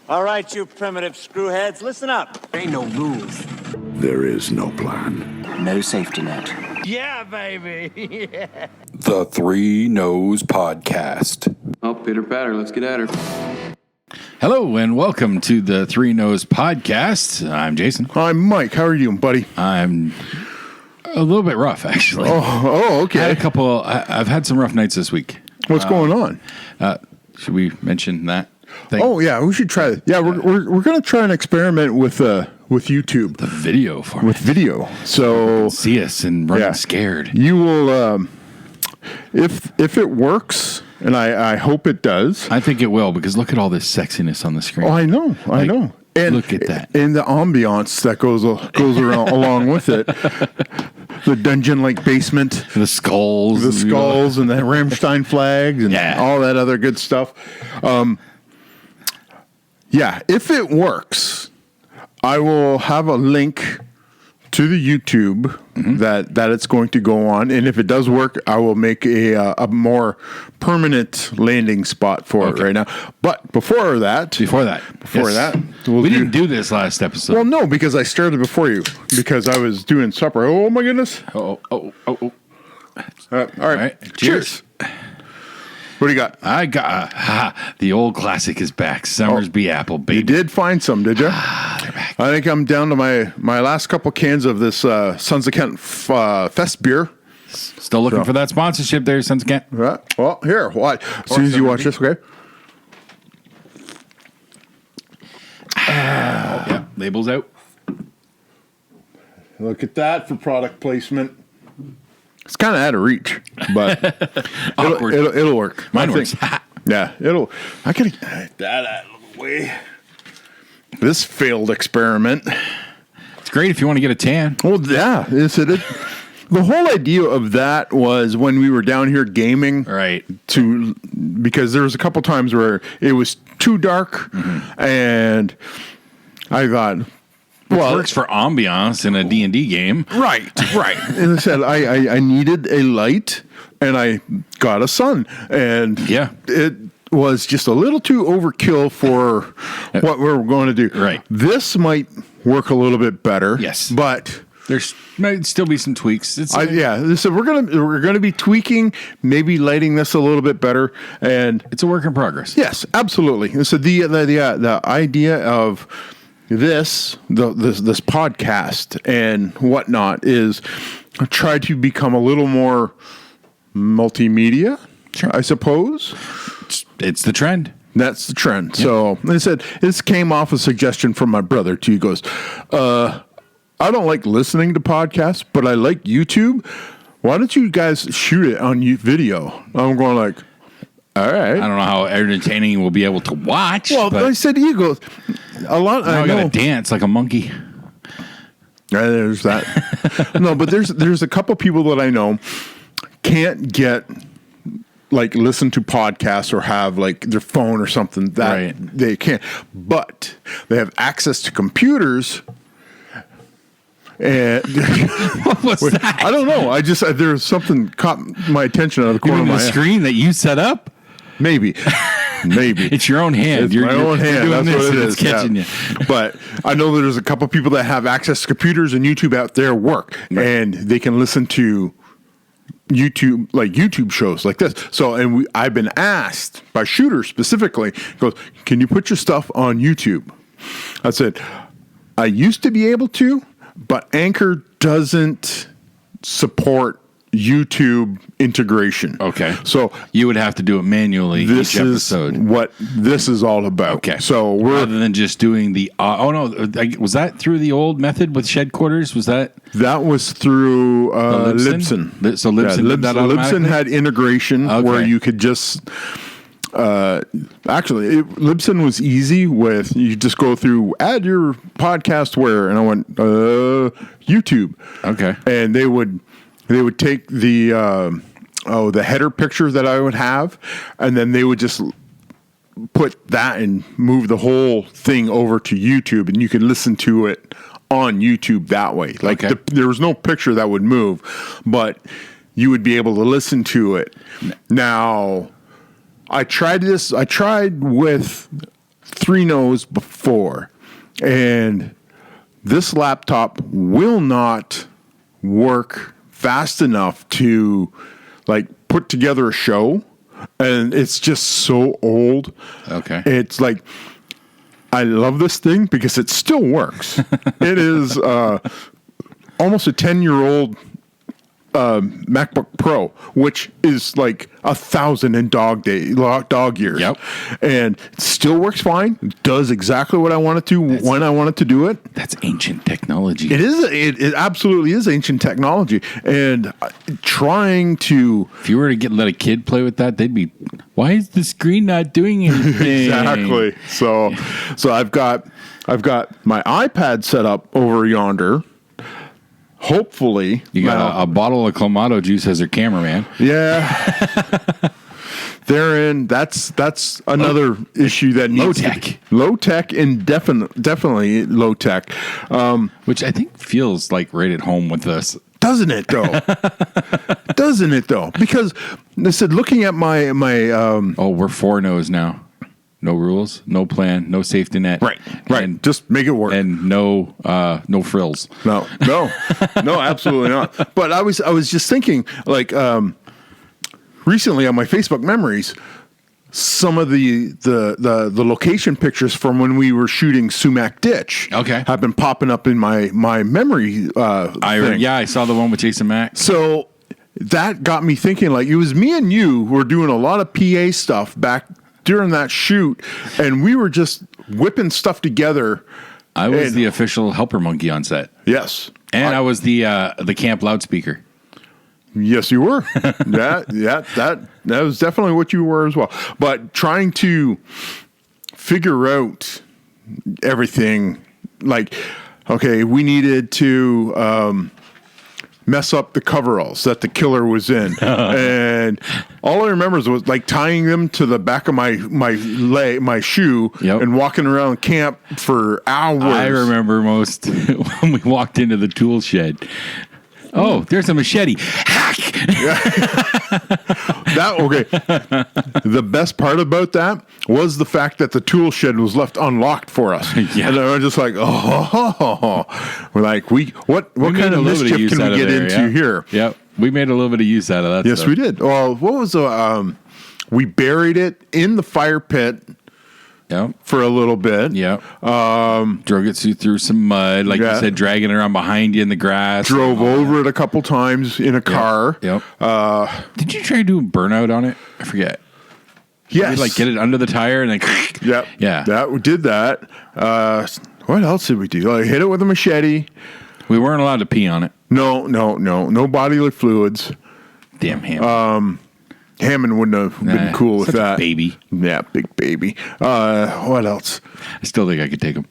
All right, you primitive screwheads, listen up. Ain't no rules. There is no plan. No safety net. Yeah, baby. Yeah. The Three Nose Podcast. Oh, pitter patter, let's get at her. Hello and welcome to the Three Nose Podcast. I'm Jason. I'm Mike. How are you doing, buddy? I'm a little bit rough, actually. Okay. I've had some rough nights this week. What's going on? Should we mention that thing? Oh yeah, we should try it. Yeah, we're gonna try an experiment with YouTube. The video for With video. So see us and running Yeah. scared. you will, if it works, and I hope it does. I think it will because look at all this sexiness on the screen. Oh, I know. And look at that. and the ambiance that goes around along with it. The dungeon-like basement. The skulls. The skulls and the Rammstein flags and Yeah. all that other good stuff. Yeah, if it works, I will have a link to the YouTube that it's going to go on, and if it does work, I will make a more permanent landing spot for it right now. But before that, we didn't do this last episode. Well, no, because I started before you because I was doing supper. Oh my goodness! Oh. All right. Cheers. What do you got? I got the old classic is back. Summersby apple, baby. You did find some, did you? They're back. I think I'm down to my last couple cans of this Sons of Kent Fest beer. Still looking for that sponsorship there, Sons of Kent. Well, here, watch. As soon as you watch this, okay? Yeah, labels out. Look at that for product placement. It's kind of out of reach, but Awkward. it'll work. Mine I works. think. Yeah, I could get that out of the way. This failed experiment. It's great if you want to get a tan. Well, yeah, the whole idea of that was when we were down here gaming, Right. Because there was a couple times where it was too dark, and I thought, well, Works for ambiance in a D&D game. right. And I said I needed a light, and I got a sun, and Yeah. it was just a little too overkill for what we were going to do. Right. This might work a little bit better. Yes. but. There's might still be some tweaks. So we're gonna be tweaking, maybe lighting this a little bit better, and it's a work in progress. yes, absolutely. And so the idea of this podcast and whatnot is try to become a little more multimedia. Sure. I suppose It's the trend. that's the trend. So I said this came off a suggestion from my brother too. He goes, I don't like listening to podcasts, but I like YouTube. Why don't you guys shoot it on video? I'm going like, all right. I don't know how entertaining we'll be able to watch. Well, but I said he goes a lot. now I I know. gotta dance like a monkey. There's that. No, but there's a couple people that I know can't get listen to podcasts or have their phone or something that Right. they can't, but they have access to computers. And What was that? I don't know. I just there's something caught my attention out of the corner You of mean my the eye. screen that you set up? Maybe. It's your own hand. It's my own hand. Doing That's this what it and is. it's catching yeah. you. But I know that there's a couple people that have access to computers and YouTube out there work, and they can listen to YouTube shows like this. So, and I've been asked by Shooter specifically, goes, can you put your stuff on YouTube? I said, I used to be able to, but Anchor doesn't support YouTube integration. Okay. So You would have to do it manually this each is episode. what this is all about. Okay. So rather than just doing the was that through the old method with shed quarters? Was that that was through Libsyn? Libsyn. So Libsyn did that Libsyn automatically? had integration where you could just Libsyn was easy with you just go through add your podcast where, and I went YouTube. Okay. And they would take the header picture that I would have, and then they would just put that and move the whole thing over to YouTube, and you could listen to it on YouTube that way. Like there was no picture that would move, but you would be able to listen to it. Now, I tried this. I tried with 3 Nose before, and this laptop will not work fast enough to like put together a show, and it's just so old. Okay. It's like, I love this thing because it still works. It is almost a 10-year-old MacBook Pro, which is like 1,000 in dog years. Yep. And it still works fine. It does exactly what I want it to when I want it to do it. That's ancient technology. It is. It absolutely is ancient technology. And trying to If you were to let a kid play with that, they'd be, why is the screen not doing anything? exactly. So I've got my iPad set up over yonder. Hopefully, You got a bottle of Clamato juice as their cameraman. yeah. Therein, that's another issue that needs low tech and definitely low tech, Which I think feels like right at home with us. doesn't it though? Doesn't it though? Because I said, looking at my We're 4 no's now. No rules, no plan, no safety net. right, And, just make it work. and no frills. No, absolutely not. But I was just thinking, like, recently on my Facebook memories, some of the location pictures from when we were shooting Sumac Ditch, Okay. have been popping up in my memory. Thing. I saw the one with Jason Mack. So that got me thinking, like, it was me and you who were doing a lot of PA stuff back during that shoot, and we were just whipping stuff together. I was the official helper monkey on set, Yes. and I was the camp loudspeaker. Yes, you were. that was definitely what you were as well. But trying to figure out everything, like, okay, we needed to mess up the coveralls that the killer was in, and all I remember was like tying them to the back of my shoe, Yep. and walking around camp for hours. I remember most when we walked into the tool shed. Oh, there's a machete. Hack! The best part about that was the fact that the tool shed was left unlocked for us. Yeah. And I was just like, we're like, what kind of mischief can we get into here? Yep. We made a little bit of use out of that. Yes, stuff. we did. Well, what was the, we buried it in the fire pit Yep. for a little bit. Yep. Drug it through some mud, like Yeah. you said, dragging it around behind you in the grass. Drove over it a couple times in a car. Yep. Did you try to do a burnout on it? I forget. Yes. You'd like get it under the tire and then. Yep. Yeah. We did that. What else did we do? Like, hit it with a machete. We weren't allowed to pee on it. No bodily fluids. Damn him. Hammond wouldn't have been cool with such a that. baby. Yeah, big baby. What else? I still think I could take him.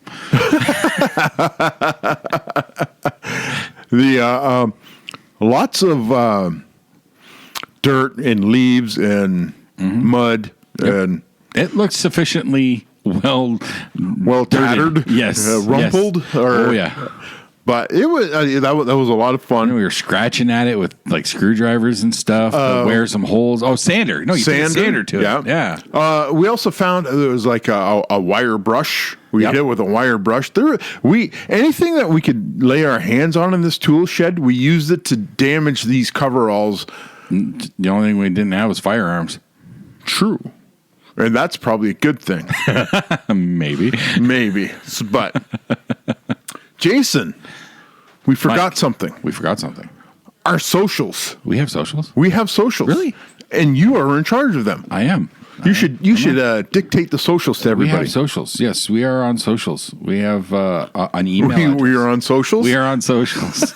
The lots of dirt and leaves and mud and It looks sufficiently well tattered. Yes. Rumpled. Yes. Or, Oh, yeah. But it was that was a lot of fun. We were scratching at it with like screwdrivers and stuff. To wear some holes. Oh, sander. No, you put a sander to it. Yeah. We also found there was like a wire brush. We hit it with a wire brush. Anything that we could lay our hands on in this tool shed, we used it to damage these coveralls. The only thing we didn't have was firearms. True. And that's probably a good thing. Maybe. But Jason, we forgot Mike, something. We forgot something. Our socials. We have socials? We have socials. Really? And you are in charge of them. I am. You should dictate the socials to We everybody. have socials. Yes, we are on socials. We have an email. We are on socials? We are on socials.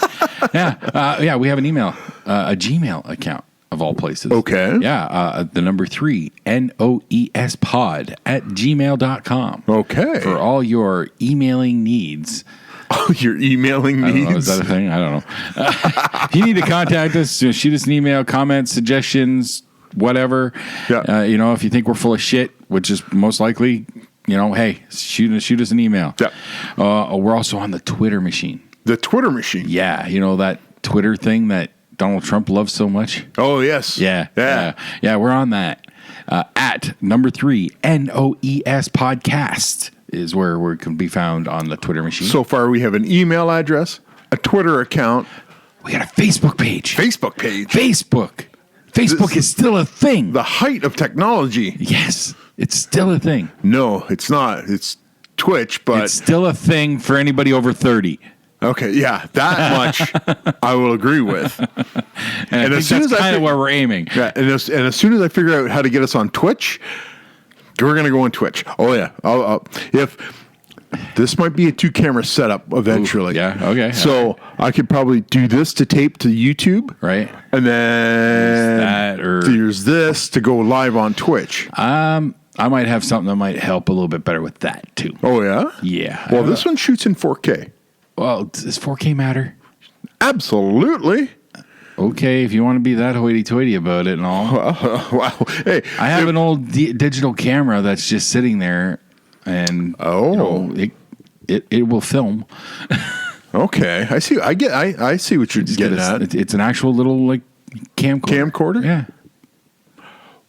Yeah. We have an email, a Gmail account of all places. Okay. Yeah. The number 3, NOES pod @gmail.com. Okay. For all your emailing needs. Your emailing I don't know, needs. is that a thing? I don't know. If you need to contact us, shoot us an email, comments, suggestions, whatever. Yeah. If you think we're full of shit, which is most likely, hey, shoot us an email. Yeah. We're also on the Twitter machine. The Twitter machine. Yeah. That Twitter thing that Donald Trump loves so much. Oh, yes. Yeah. We're on that. @ number 3, T3NOES podcast is where we can be found on the Twitter machine. So far, we have an email address, a Twitter account. We got a Facebook page. Facebook is still a thing. The height of technology. Yes, it's still a thing. No, it's not. It's Twitch, but it's still a thing for anybody over 30. Okay, yeah, that much I will agree with. And as soon as kind of where we're aiming. Yeah, and as soon as I figure out how to get us on Twitch, we're going to go on Twitch. Oh yeah, if this might be a 2-camera setup eventually. Ooh, yeah, okay. So I could probably do this to tape to YouTube, right? And then there's this to go live on Twitch. I might have something that might help a little bit better with that too. Oh yeah, yeah. Well, this one shoots in 4K. Well, does 4K matter? Absolutely. Okay, if you want to be that hoity-toity about it and all. Wow. Hey, I have an old digital camera that's just sitting there, and it will film. Okay, I see. I see what you're getting at. It's an actual little like camcorder. Yeah.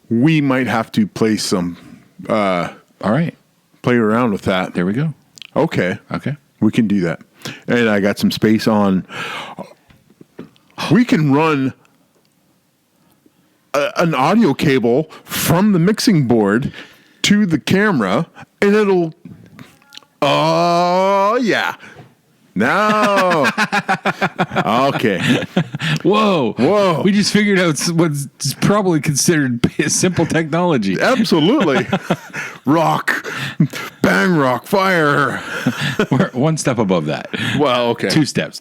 We might have to play some. All right. Play around with that. There we go. Okay. Okay. We can do that. And I got some space on. We can run an audio cable from the mixing board to the camera, and it'll. Oh, yeah. No. Okay. Whoa. We just figured out what's probably considered simple technology. Absolutely. Rock, bang, rock, fire. We're one step above that. Well, okay. Two steps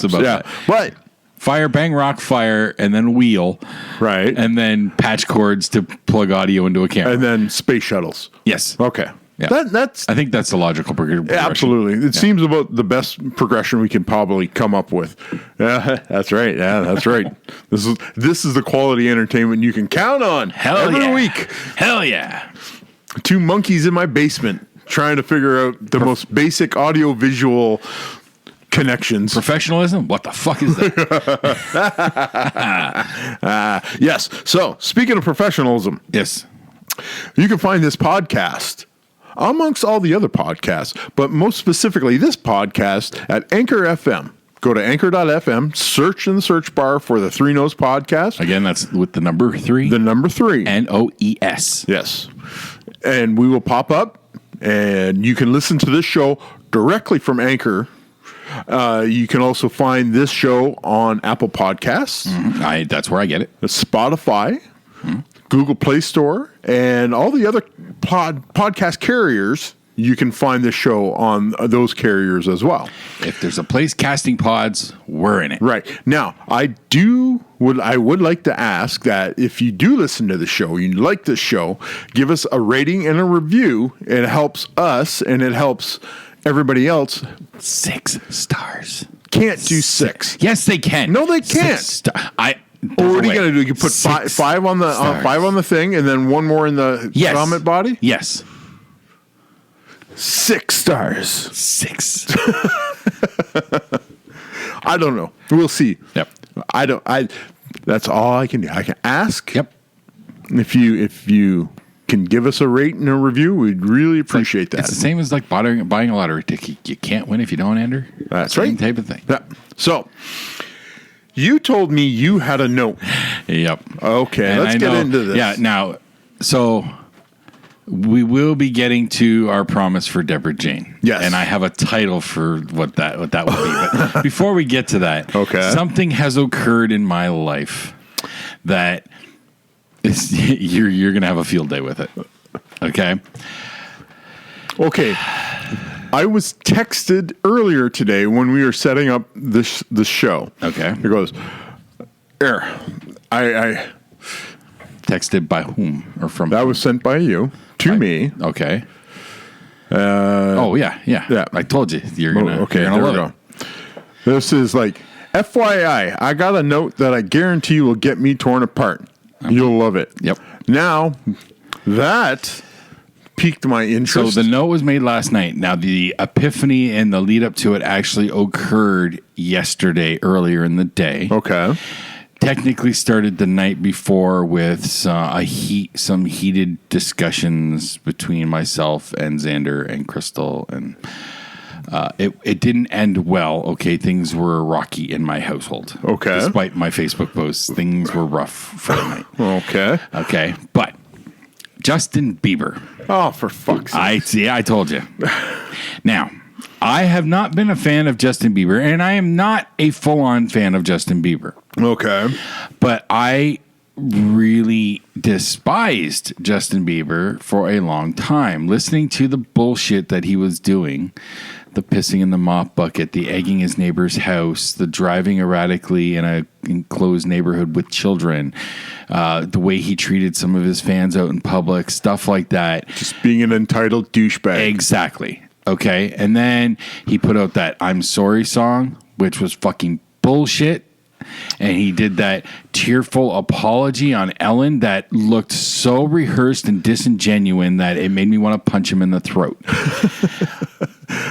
above that. Right. Fire, bang, rock, fire, and then wheel. Right. And then patch cords to plug audio into a camera. And then space shuttles. Yes. Okay. Yeah. That's. I think that's the logical progression. Absolutely. It seems about the best progression we can probably come up with. Yeah, that's right. Yeah, that's right. This is the quality entertainment you can count on every week. Hell yeah. 2 monkeys in my basement trying to figure out the most basic audio visual connections. Professionalism? What the fuck is that? Yes. So, speaking of professionalism. Yes. You can find this podcast amongst all the other podcasts, but most specifically this podcast at Anchor FM. Go to anchor.fm, search in the search bar for the 3 Nose Podcast. Again, that's with the number 3. The number 3. NOES. Yes. And we will pop up, and you can listen to this show directly from Anchor. You can also find this show on Apple Podcasts. Mm-hmm. That's where I get it. Spotify. Mm-hmm. Google Play Store, and all the other podcast carriers. You can find this show on those carriers as well. If there's a place casting pods, we're in it. Right. Now, I would like to ask that if you do listen to the show, you like this show, give us a rating and a review. It helps us, and it helps everybody else. 6 stars. Can't do 6. Yes, they can. No, they can't. What are you gonna do? You put five on the 5 on the thing, and then 1 more in the comment body. Yes, 6 stars. 6. I don't know. We'll see. Yep. That's all I can do. I can ask. Yep. If you can give us a rate and a review, we'd really appreciate that. It's the same as like buying a lottery ticket. You can't win if you don't enter. That's same right. Type of thing. Yeah. So. You told me you had a note. Yep. Okay, let's get into this. Yeah, now, so we will be getting to our promise for Deborah Jane. Yes. And I have a title for what that would be. But before we get to that, okay, something has occurred in my life that you're going to have a field day with it. Okay? Okay. I was texted earlier today when we were setting up this show. Okay. It goes, I texted by whom or from? That was sent by you to me. Okay. Yeah. I told you you're gonna. Okay, you're gonna love it. This is like FYI. I got a note that I guarantee will get me torn apart. Okay. You'll love it. Yep. Now that piqued my interest. So the note was made last night. Now the epiphany and the lead up to it actually occurred yesterday, earlier in the day. Okay. technically started the night before with some heated discussions between myself and Xander and Crystal, and it didn't end well. Okay, things were rocky in my household. Okay, despite my Facebook posts, things were rough for the night. Okay, but Justin Bieber. Oh, for fuck's sake! I told you. Now, I have not been a fan of Justin Bieber, and I am not a full-on fan of Justin Bieber. Okay. But I really despised Justin Bieber for a long time, listening to the bullshit that he was doing, the pissing in the mop bucket, the egging his neighbor's house, the driving erratically in a enclosed neighborhood with children, the way he treated some of his fans out in public, stuff like that. Just being an entitled douchebag. Exactly. Okay. And then he put out that I'm Sorry song, which was fucking bullshit. And he did that tearful apology on Ellen that looked so rehearsed and disingenuous that it made me want to punch him in the throat.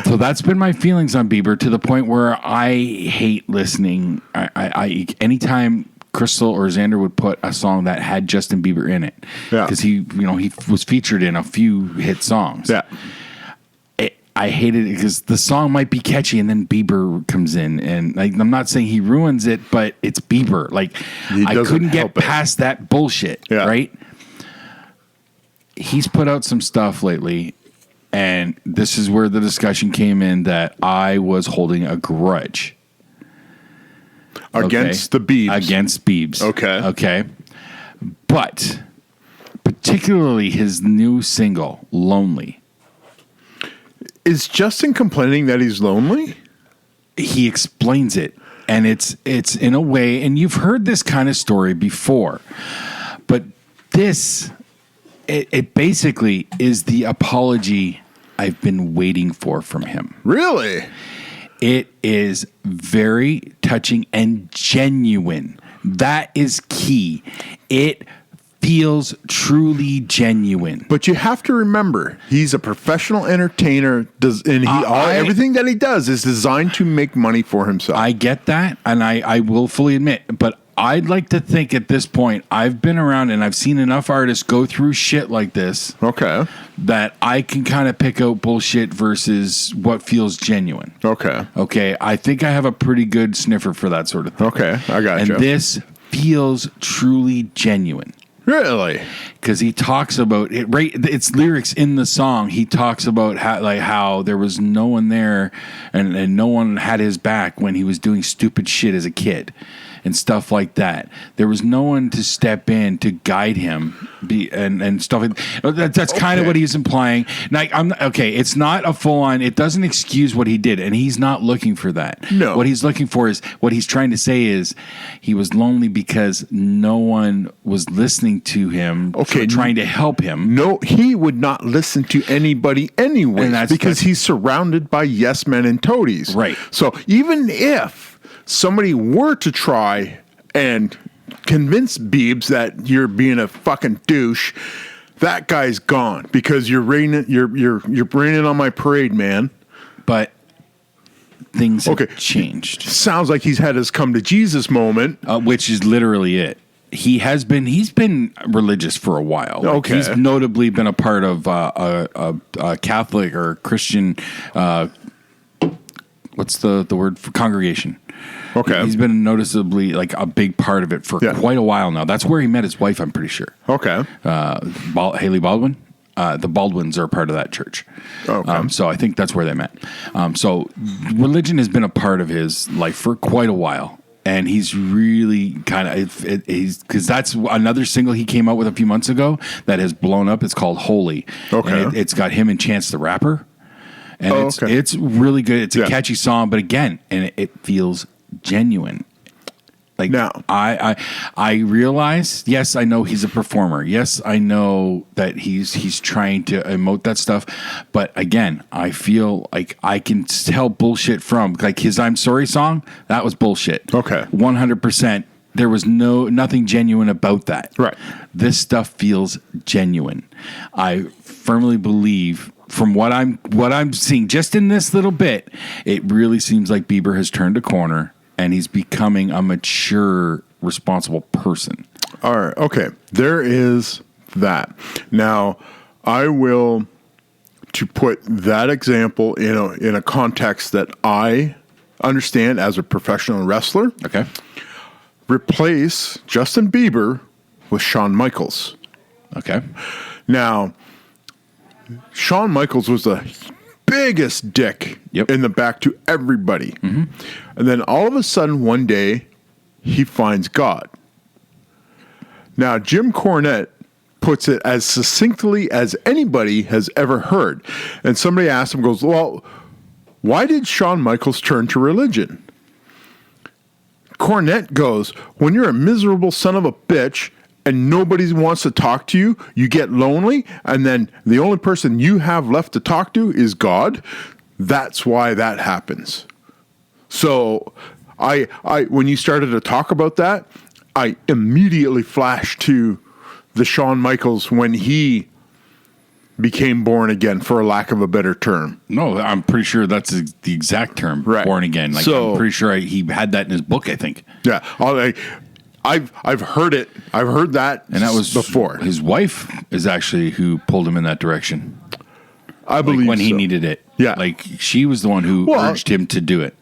So that's been my feelings on Bieber, to the point where I hate listening. I anytime Crystal or Xander would put a song that had Justin Bieber in it, because he was featured in a few hit songs. Yeah. I hated it because the song might be catchy and then Bieber comes in, and I'm not saying he ruins it, but it's Bieber. I couldn't get past that bullshit, right? He's put out some stuff lately, and this is where the discussion came in that I was holding a grudge. Against the Biebs. Against Biebs. Okay. But particularly his new single, Lonely. Is Justin complaining that he's lonely? He explains it, and it's in a way, and you've heard this kind of story before, but this, it basically is the apology I've been waiting for from him. Really? It is very touching and genuine. That is key. It feels truly genuine. But you have to remember, he's a professional entertainer, everything that he does is designed to make money for himself. I get that, and I will fully admit, but I'd like to think at this point, I've been around and I've seen enough artists go through shit like this. Okay. That I can kind of pick out bullshit versus what feels genuine. Okay. I think I have a pretty good sniffer for that sort of thing. Okay, I got you. And this feels truly genuine. Really? Because he talks about it, right? It's lyrics in the song. He talks about how there was no one there and no one had his back when he was doing stupid shit as a kid and stuff like that. There was no one to step in to guide him and stuff. That's kind of what he's implying. It's not a full on. It doesn't excuse what he did, and he's not looking for that. No. What he's looking for is what he's trying to say is he was lonely because no one was listening to him. Trying to help him. No, he would not listen to anybody anyway because he's surrounded by yes men and toadies. Right. So even if somebody were to try and convince Biebs that you're being a fucking douche, that guy's gone because you're raining on my parade, man. But things have changed. Sounds like he's had his come to Jesus moment, which is literally it. He's been religious for a while. Okay. He's notably been a part of a Catholic or Christian. What's the word for congregation? Okay. He's been noticeably a big part of it for quite a while now. That's where he met his wife, I'm pretty sure. Okay. Haley Baldwin. The Baldwins are part of that church. Okay. So I think that's where they met. So religion has been a part of his life for quite a while. And he's really kind of, because that's another single he came out with a few months ago that has blown up. It's called Holy. Okay. And it's got him and Chance the Rapper. And it's really good. It's a catchy song, but again, it feels genuine. Now, I realize, yes, I know he's a performer. Yes, I know that he's trying to emote that stuff. But again, I feel like I can tell bullshit from his I'm Sorry song. That was bullshit. Okay. 100%. There was nothing genuine about that. Right. This stuff feels genuine. I firmly believe from what I'm seeing just in this little bit, it really seems like Bieber has turned a corner. And he's becoming a mature responsible person. All right. Okay. There is that. Now, I will, to put that example in a context that I understand as a professional wrestler, Okay. replace Justin Bieber with Shawn Michaels. Okay. Now, Shawn Michaels was the biggest dick in the back to everybody. Mm-hmm. And then all of a sudden, one day, he finds God. Now, Jim Cornette puts it as succinctly as anybody has ever heard. And somebody asked him, goes, well, why did Shawn Michaels turn to religion? Cornette goes, when you're a miserable son of a bitch and nobody wants to talk to you, you get lonely, and then the only person you have left to talk to is God. That's why that happens. So I when you started to talk about that, I immediately flashed to the Shawn Michaels when he became born again, for a lack of a better term. No, I'm pretty sure that's the exact term, right. Born again. Like, so, I'm pretty sure he had that in his book, I think. Yeah, I've heard it. I've heard that, and that was before. His wife is actually who pulled him in that direction. I believe when he so. needed it. Yeah, like she was the one who urged him to do it.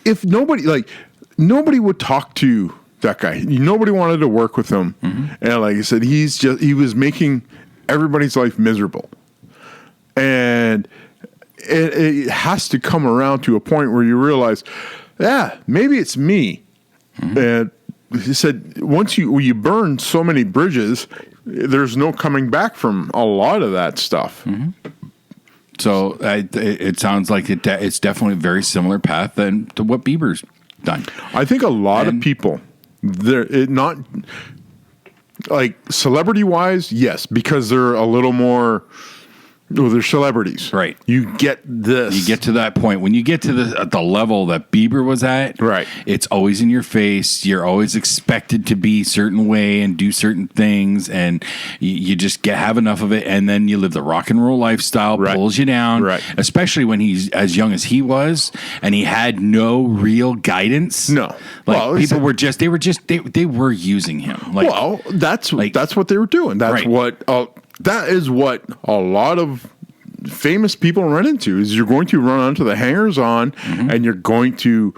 If nobody would talk to that guy. Nobody wanted to work with him, and like I said, he was making everybody's life miserable, and it has to come around to a point where you realize, maybe it's me. And he said, once you burn so many bridges, there's no coming back from a lot of that stuff. So it sounds like it's definitely a very similar path to what Bieber's done. I think a lot of people, not like celebrity wise, yes, because they're a little more. No, they're celebrities, right? You get this. You get to that point when you get to the level that Bieber was at, right? It's always in your face. You're always expected to be a certain way and do certain things, and you just have enough of it, and then you live the rock and roll lifestyle, pulls you down, right? Especially when he's as young as he was, and he had no real guidance. No, people were using him. Like, that's what they were doing. That's what. That is what a lot of famous people run into. Is you're going to run onto the hangers-on, and they're going to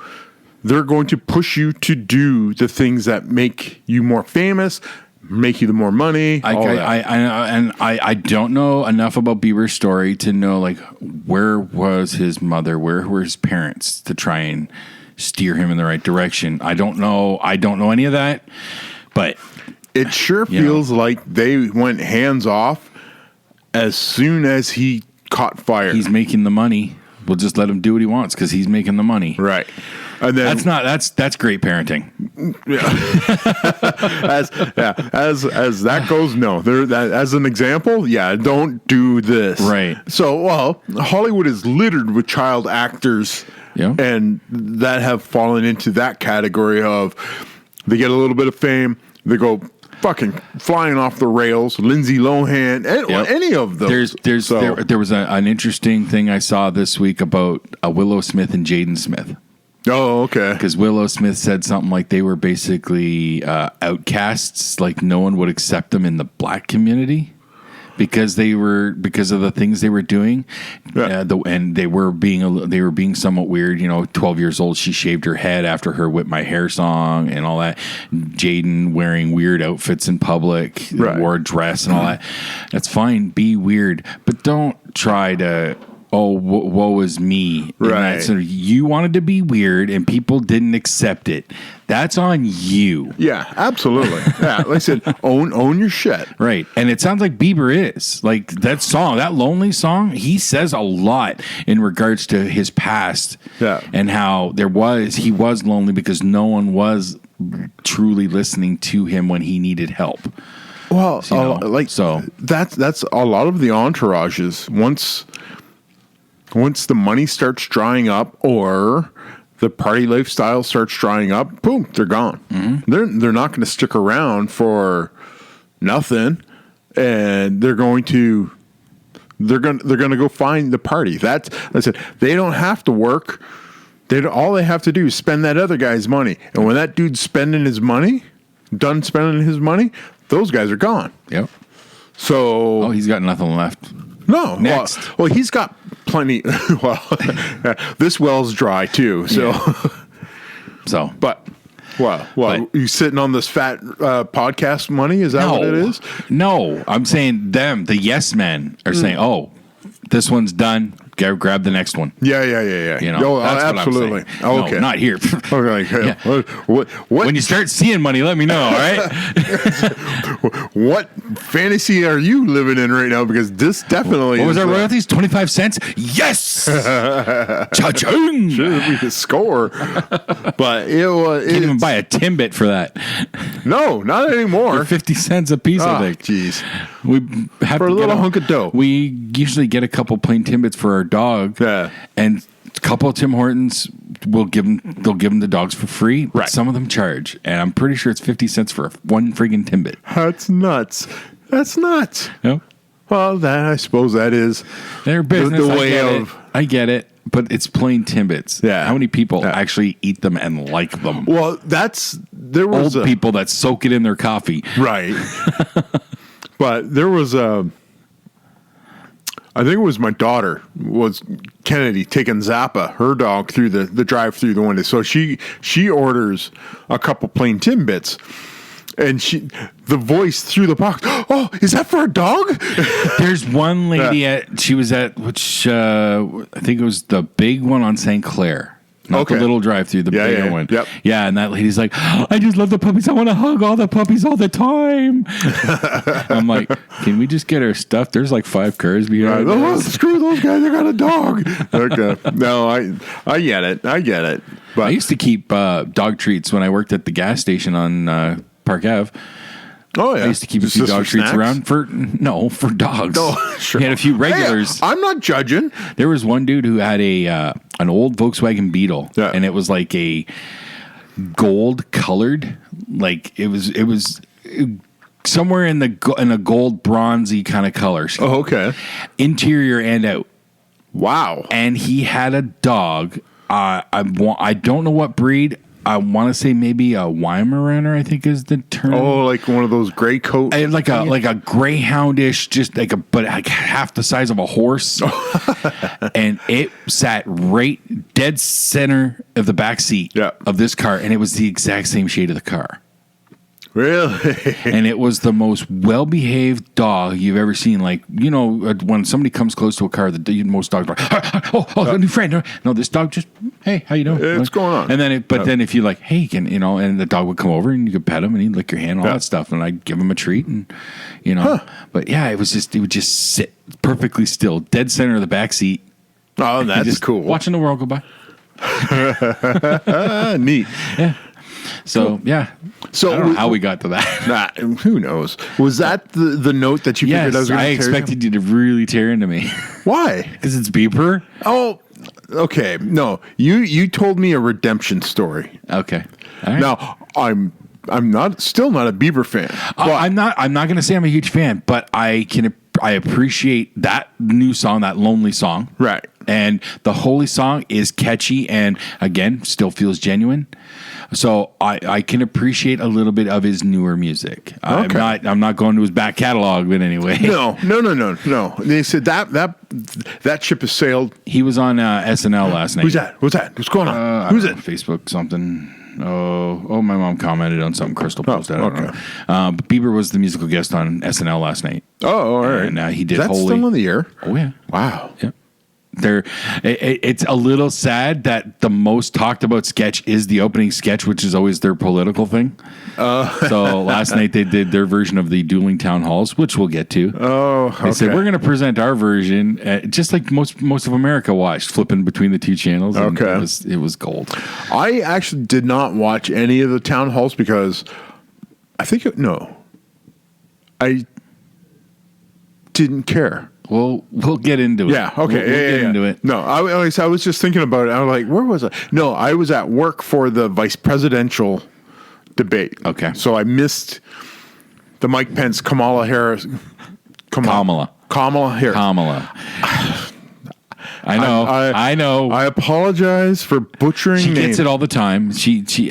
push you to do the things that make you more famous, make you the more money. I don't know enough about Bieber's story to know like where was his mother, where were his parents to try and steer him in the right direction. I don't know any of that, but. It sure feels like they went hands off as soon as he caught fire. He's making the money. We'll just let him do what he wants because he's making the money. Right. And then that's great parenting. As that goes, no. As an example, don't do this. Right. So, Hollywood is littered with child actors, and that have fallen into that category of they get a little bit of fame, they go fucking flying off the rails. Lindsay Lohan, any of those. There was an interesting thing I saw this week about Willow Smith and Jaden Smith. Oh, okay. Because Willow Smith said something like they were basically outcasts, like no one would accept them in the black community because of the things they were doing, and they were being somewhat weird. 12 years old, she shaved her head after her "Whip My Hair" song and all that. Jaden wearing weird outfits in public, wore a dress and all that. That's fine, be weird, but don't try to. Woe is me. Right. So you wanted to be weird and people didn't accept it. That's on you. Yeah, absolutely. Like I said, own your shit. Right. And it sounds like Bieber is. Like that song, that Lonely song, he says a lot in regards to his past. Yeah. And how he was lonely because no one was truly listening to him when he needed help. Well, that's a lot of the entourages once the money starts drying up or the party lifestyle starts drying up, boom, they're gone. They're not going to stick around for nothing, and they're going to go find the party. I said they don't have to work. All they have to do is spend that other guy's money, and when that dude's spending his money, done spending his money, those guys are gone. Yep. So Oh, he's got nothing left. no, Next. Well, he's got plenty. Well, this well's dry too. So, So, but. Well, But- you sitting on this fat podcast money? Is that what it is? No, I'm saying them, the yes men, are saying, "Oh, this one's done. Grab the next one." Yeah. You know, Oh, that's absolutely. what I'm saying. Okay. No, not here. Okay. Yeah. What? When you start seeing money, let me know. All right. What fantasy are you living in right now? Because this definitely What was is, our royalties? 25 cents. Yes. Cha-ching. should be the score, but it was. Can't even buy a Timbit for that. No, not anymore. For 50 cents a piece, I Oh, think. jeez. We have For to a get little hunk of dough. We usually get a couple plain Timbits for our dog. Yeah. And a couple of Tim Hortons they'll give them the dogs for free. But Right. Some of them charge. And I'm pretty sure it's 50 cents for one friggin' Timbit. That's nuts. That's nuts. No? Well, I suppose that is Their business. the I way get of. it. I get it. But it's plain Timbits. Yeah. How many people Yeah. actually eat them and like them? Well, there was Old people that soak it in their coffee. right, but there was I think it was my daughter was Kennedy taking Zappa, her dog, through the drive through the window. So she orders a couple plain Timbits. And the voice through the box. Oh, is that for a dog? There's one lady she was at, which I think it was the big one on St. Clair. Not Okay. the little drive-through, the bigger yeah. one. Yep. Yeah, and that lady's like, I just love the puppies. I want to hug all the puppies all the time. I'm like, can we just get our stuff? There's like 5 cars behind Oh, us. screw those guys! I got a dog. Okay, no, I get it. I But used to keep dog treats when I worked at the gas station on Park Ave. oh yeah, I used to keep a Is few this dog for treats snacks? around for dogs. Oh, sure. We had a few regulars. Hey, I'm not judging. There was one dude who had an old Volkswagen Beetle, Yeah. and it was like a gold colored, like it was somewhere in a gold bronzy kind of color, Oh, okay. interior and out. Wow. And he had a dog. I don't know what breed. I want to say maybe a Weimaraner, I think is the term. Oh, like one of those gray coat. Like a greyhoundish, just but like half the size of a horse, and it sat right dead center of the back seat Yeah. of this car, and it was the exact same shade of the car, Really? and it was the most well-behaved dog you've ever seen. Like when somebody comes close to a car, most dogs are like, oh, a new friend. No, this dog just, hey, how you doing? What's Like, going on? And then, then if you like, hey, and the dog would come over and you could pet him and he'd lick your hand, all Yeah. that stuff, and I'd give him a treat, and But yeah, it would just sit perfectly still, dead center of the back seat. Oh, that's just cool. Watching the world go by. Neat. So yeah. So I don't know how we got to that. Nah, who knows? Was that the note that you figured I was Yes, going I to expected you to really tear into me Why? because it's Beeper. Oh, okay. No, you told me a redemption story. Okay. All right. Now I'm still not a Bieber fan. I'm not going to say I'm a huge fan, but I appreciate that new song, that lonely song. Right. And the holy song is catchy and again, still feels genuine. So I can appreciate a little bit of his newer music. Okay. I'm not going to his back catalog, but anyway. No. They said that ship has sailed. He was on SNL last night. Who's that? What's that? What's going on? I Who's don't it? know, Facebook something. Oh, my mom commented on something Crystal posted. I don't okay. know. But Bieber was the musical guest on SNL last night. Oh, all right. And he did Is that Holy. still on the air? Oh yeah. Wow. Yep. It's a little sad that the most talked about sketch is the opening sketch, which is always their political thing. So last night they did their version of the dueling town halls, which we'll get to. Oh, They said we're going to present our version, just like most of America watched, flipping between the two channels. And Okay. it was gold. I actually did not watch any of the town halls because I didn't care. We'll get into it. Yeah. Okay. We'll get into it. No, I was just thinking about it. I was like, where was I? No, I was at work for the vice presidential debate. Okay. So I missed the Mike Pence, Kamala Harris. Kamala. Kamala Harris. Kamala. I know. I know. I apologize for butchering. She names. gets it all the time.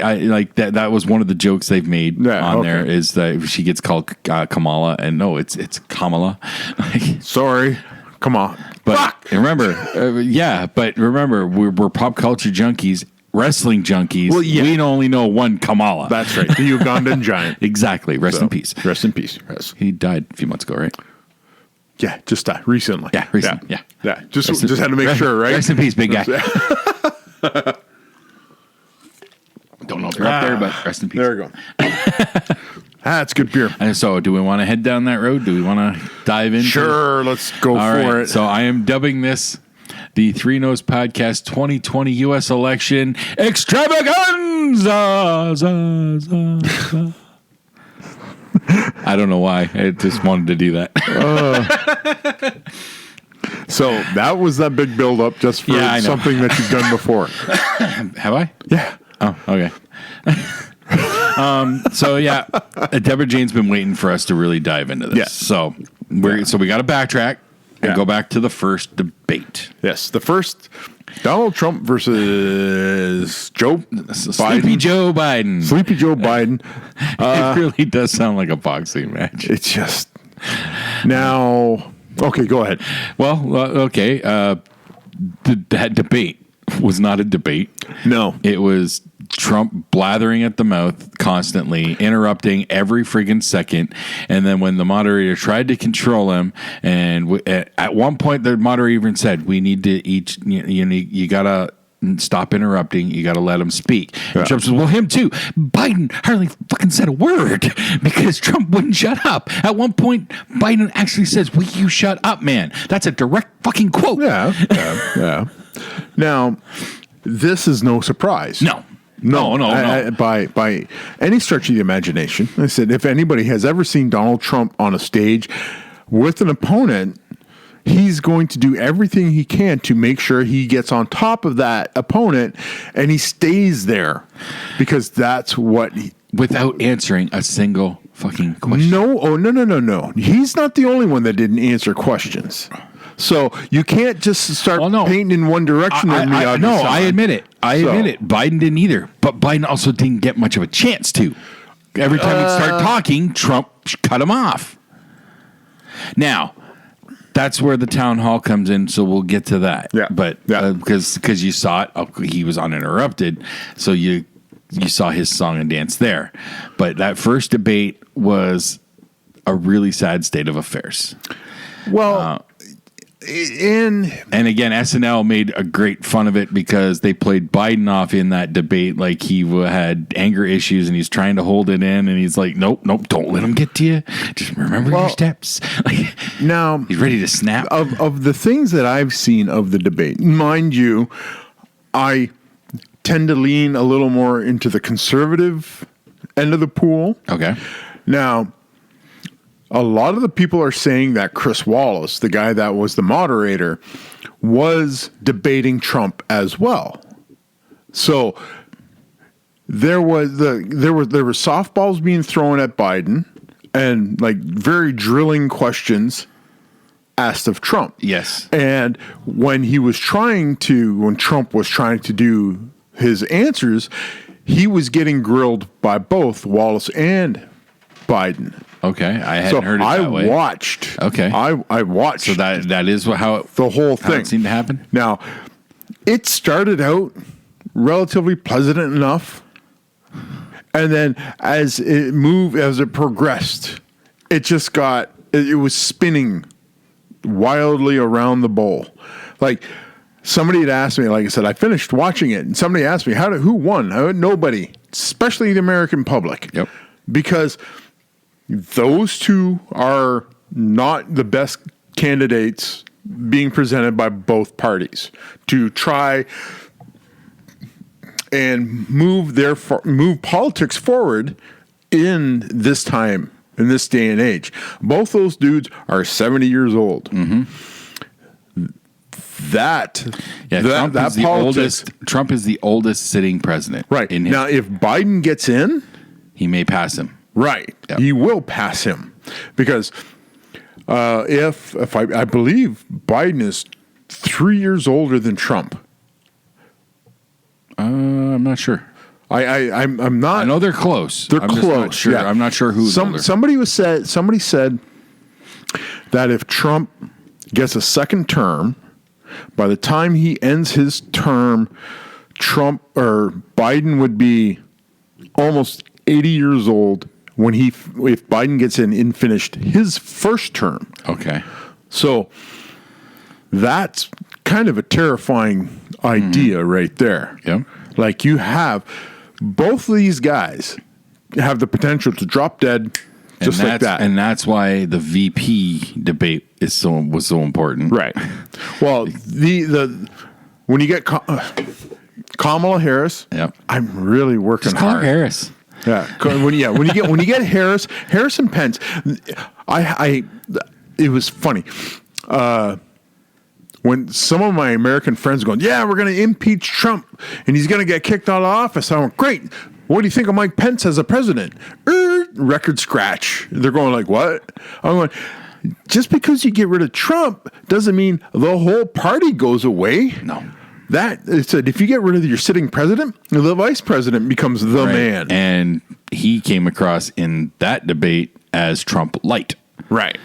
I like that. That was one of the jokes they've made on there is that she gets called Kamala, and no, it's Kamala. Sorry, come on. But remember, we're pop culture junkies, wrestling junkies. Well, yeah. We only know one Kamala. That's right, the Ugandan giant. Exactly. Rest in peace. Rest in peace. Yes. He died a few months ago, right? Yeah, just died recently. Yeah, recently. Yeah. Just had to make sure, right? Rest in peace, big guy. Don't know if you're up there, but rest in peace. There we go. That's good beer. And so, do we want to head down that road? Do we want to dive in? Sure, let's go for it. So, I am dubbing this the Three Nose Podcast 2020 U.S. election extravaganza. I don't know why. I just wanted to do that. So that was that big build up just for something that you've done before. Have I? Yeah. Oh, okay. So yeah, Deborah Jane's been waiting for us to really dive into this. Yes. So we got to backtrack and go back to the first debate. Yes, the first Donald Trump versus Joe Sleepy Joe Biden. Sleepy Joe Biden. It really does sound like a boxing match. It's just now. Okay, go ahead. Well, okay. That debate was not a debate. No, it was Trump blathering at the mouth constantly, interrupting every friggin' second. And then when the moderator tried to control him, and at one point the moderator even said, "We need to each you gotta stop interrupting. You gotta let him speak." Yeah. And Trump says, "Well, him too." Biden hardly fucking said a word because Trump wouldn't shut up. At one point, Biden actually says, "Will you shut up, man?" That's a direct fucking quote. Yeah. Now, this is no surprise. No. By any stretch of the imagination. I said, if anybody has ever seen Donald Trump on a stage with an opponent, he's going to do everything he can to make sure he gets on top of that opponent and he stays there because that's what without answering a single fucking question. No. He's not the only one that didn't answer questions. So you can't just start painting in one direction. I admit it. I admit it. Biden didn't either. But Biden also didn't get much of a chance to. Every time he'd start talking, Trump cut him off. Now, that's where the town hall comes in, so we'll get to that. Yeah. But because you saw it, he was uninterrupted, so you saw his song and dance there. But that first debate was a really sad state of affairs. Well, and again, SNL made a great fun of it because they played Biden off in that debate like he had anger issues and he's trying to hold it in, and he's like, nope, don't let him get to you. Just remember your steps. Now he's ready to snap. Of the things that I've seen of the debate, mind you, I tend to lean a little more into the conservative end of the pool. Okay. Now, a lot of the people are saying that Chris Wallace, the guy that was the moderator, was debating Trump as well. So there were softballs being thrown at Biden and like very drilling questions asked of Trump. Yes. And when Trump was trying to do his answers, he was getting grilled by both Wallace and Biden. Okay, I hadn't heard it that way. I watched. Okay, I watched. So that is how the whole thing seemed to happen. Now, it started out relatively pleasant enough, and then as it progressed, it just it was spinning wildly around the bowl. Like somebody had asked me, like I said, I finished watching it, and somebody asked me, who won? Nobody, especially the American public. Yep, because those two are not the best candidates being presented by both parties to try and move politics forward in this time, in this day and age. Both those dudes are 70 years old. Mm-hmm. Trump is the oldest sitting president. Right. Now, if Biden gets in, he may pass him. Right. Yep. He will pass him because if I believe Biden is 3 years older than Trump. I'm not sure. I'm not. I know they're close. They're I'm close. Just not sure. Yeah. I'm not sure who's older. Somebody said that if Trump gets a second term, by the time he ends his term, Trump or Biden would be almost 80 years old if Biden gets in and finished his first term. Okay. So that's kind of a terrifying idea right there. Yep. Like you have both of these guys have the potential to drop dead just like that. And that's why the VP debate was so important. Right. Well, the when you get Kamala Harris, Yep. I'm really working Just call her hard. Harris. Yeah. When you get Harris and Pence, it was funny. When some of my American friends going, yeah, we're going to impeach Trump and he's going to get kicked out of office. I went, great. What do you think of Mike Pence as a president? Record scratch. They're going like, what? I'm going, just because you get rid of Trump doesn't mean the whole party goes away. No. That it said, if you get rid of your sitting president, the vice president becomes the man. And he came across in that debate as Trump light. Right.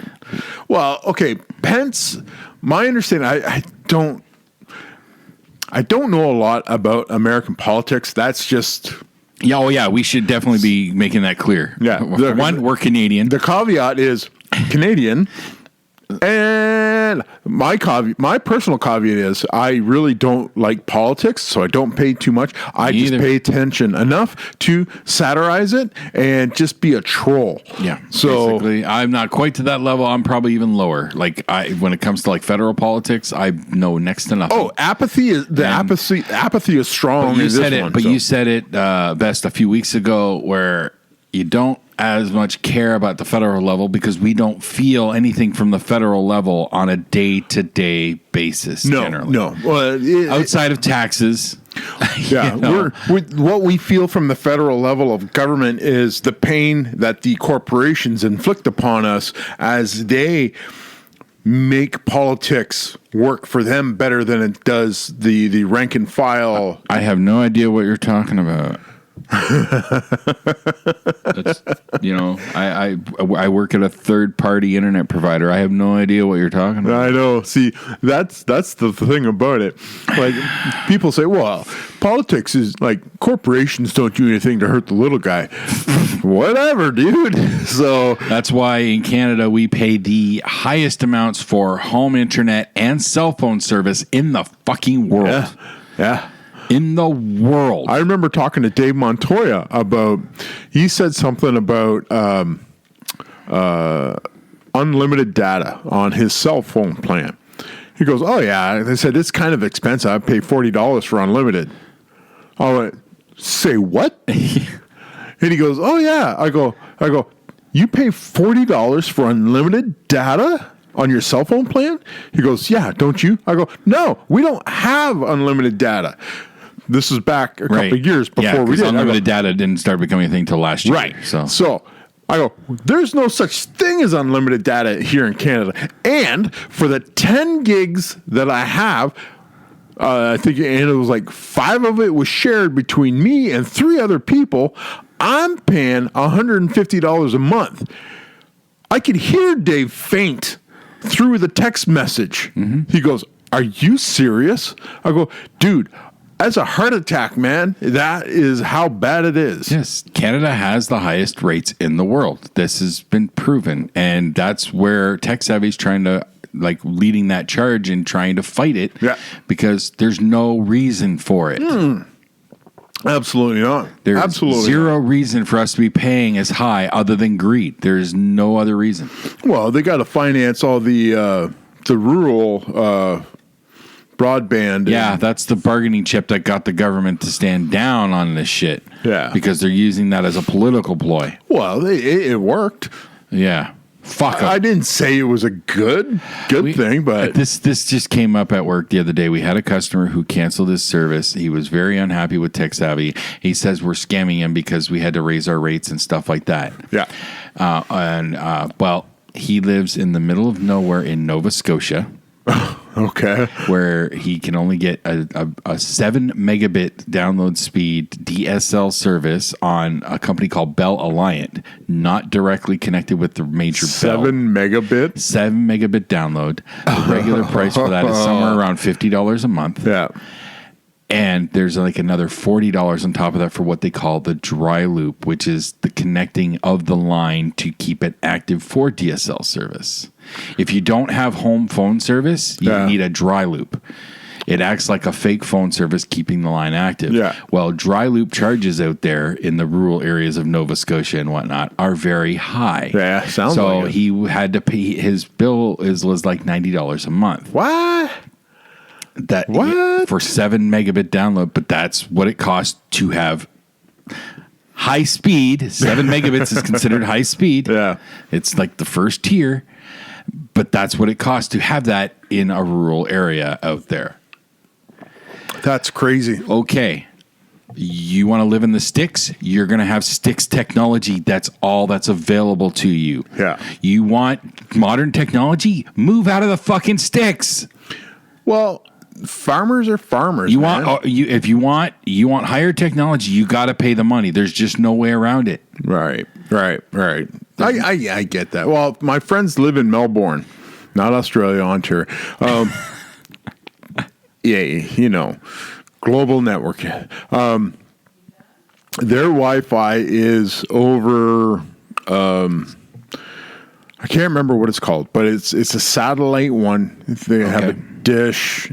Well, okay, Pence, my understanding, I don't know a lot about American politics. That's just... Yeah, oh yeah, we should definitely be making that clear. Yeah. One, we're Canadian. The caveat is Canadian, and my personal caveat is I really don't like politics, so I don't pay too much. I Me just either. pay attention enough to satirize it and just be a troll. Yeah. So basically, I'm not quite to that level. I'm probably even lower. Like when it comes to like federal politics, I know next to nothing. apathy is apathy is strong. You said it best a few weeks ago, where you don't as much care about the federal level because we don't feel anything from the federal level on a day-to-day basis. Generally. No. Well, Outside of taxes. yeah, you know. what we feel from the federal level of government is the pain that the corporations inflict upon us as they make politics work for them better than it does the rank and file. I have no idea what you're talking about. That's, I work at a third-party internet provider. I have no idea what you're talking about. I know. See, that's the thing about it. Like people say, well, politics is like corporations don't do anything to hurt the little guy. Whatever, dude. So that's why in Canada we pay the highest amounts for home internet and cell phone service in the fucking world. Yeah. In the world. I remember talking to Dave Montoya about, he said something about unlimited data on his cell phone plan. He goes, oh yeah. They said, it's kind of expensive. I pay $40 for unlimited. I went, say what? And he goes, oh yeah. I go, you pay $40 for unlimited data on your cell phone plan? He goes, yeah, don't you? I go, no, we don't have unlimited data. This is back a couple of years before we did. Unlimited data didn't start becoming a thing till last year. Right. So I go, there's no such thing as unlimited data here in Canada. And for the 10 gigs that I have, I think and it was like 5 of it was shared between me and 3 other people. I'm paying $150 a month. I could hear Dave faint through the text message. Mm-hmm. He goes, are you serious? I go, dude, that's a heart attack, man. That is how bad it is. Yes, Canada has the highest rates in the world. This has been proven. And that's where Tech Savvy's trying to, like, leading that charge and trying to fight it. Yeah. Because there's no reason for it. Absolutely not. There's Absolutely zero reason for us to be paying as high other than greed. There's no other reason. Well, they got to finance all the rural broadband. Yeah, that's the bargaining chip that got the government to stand down on this shit. Yeah. Because they're using that as a political ploy. Well, it worked. Yeah. Fuck 'em. I didn't say it was a good thing, but this just came up at work the other day. We had a customer who canceled his service. He was very unhappy with Tech Savvy. He says we're scamming him because we had to raise our rates and stuff like that. yeah. Well, he lives in the middle of nowhere in Nova Scotia. Okay. where he can only get a 7 megabit download speed DSL service on a company called Bell Alliant, not directly connected with the major Bell. 7 megabits? 7 megabit download. The regular price for that is somewhere around $50 a month. Yeah. And there's like another $40 on top of that for what they call the dry loop, which is the connecting of the line to keep it active for DSL service. If you don't have home phone service, you need a dry loop. It acts like a fake phone service keeping the line active. Yeah. Well, dry loop charges out there in the rural areas of Nova Scotia and whatnot are very high. Yeah, sounds so like it. he had to pay, his bill was like $90 a month. What? What? For 7 megabit download, but that's what it costs to have high speed. 7 megabits is considered high speed. Yeah. It's like the first tier, but that's what it costs to have that in a rural area out there. That's crazy. Okay. You want to live in the sticks? You're going to have sticks technology. That's all that's available to you. Yeah. You want modern technology? Move out of the fucking sticks. Well, farmers are farmers. You man. want if you want higher technology, you got to pay the money. There's just no way around it. Right. I get that. Well, my friends live in Melbourne, not Australia, Ontario. Yeah, global network. Their Wi-Fi is over. I can't remember what it's called, but it's a satellite one. They have a dish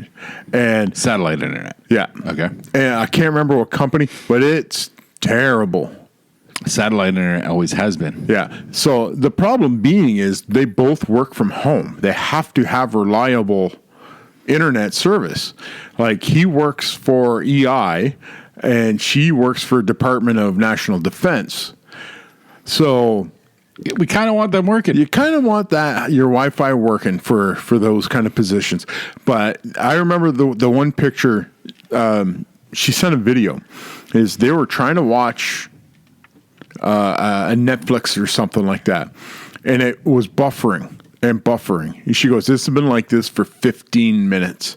and Satellite internet. yeah. Okay. And I can't remember what company, but it's terrible. Satellite internet always has been. Yeah. So the problem being is they both work from home. They have to have reliable internet service. Like he works for EI and she works for Department of National Defense. So We kind of want them working. you kind of want that your Wi-Fi working for those kind of positions. But I remember the one picture she sent a video is they were trying to watch a Netflix or something like that, and it was buffering and buffering. And she goes, "This has been like this for 15 minutes,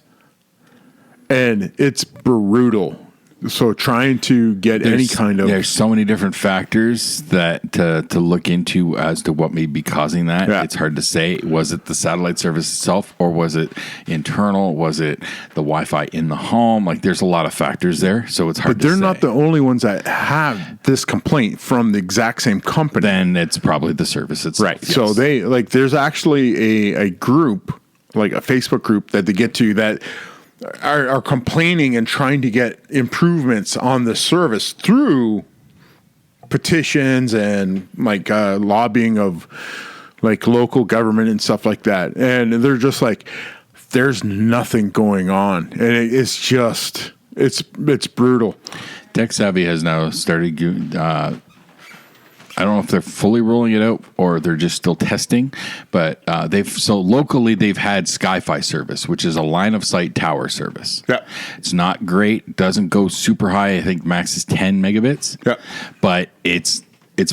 and it's brutal." So trying to get any kind of there's so many different factors that to look into as to what may be causing that. Yeah. It's hard to say. Was it the satellite service itself, or was it internal? Was it the Wi-Fi in the home? Like there's a lot of factors there, so it's hard. But they're to not say. the only ones that have this complaint from the exact same company. Then it's probably the service itself. Right. Yes. So they like there's actually a group, like a Facebook group that they get to that are complaining and trying to get improvements on the service through petitions and like lobbying of like local government and stuff like that. And they're just like, there's nothing going on. And it's just, it's brutal. Tech Savvy has now started. I don't know if they're fully rolling it out or they're just still testing, but locally they've had Sky-Fi service, which is a line of sight tower service. Yeah. It's not great. Doesn't go super high. I think max is 10 megabits. Yeah. But it's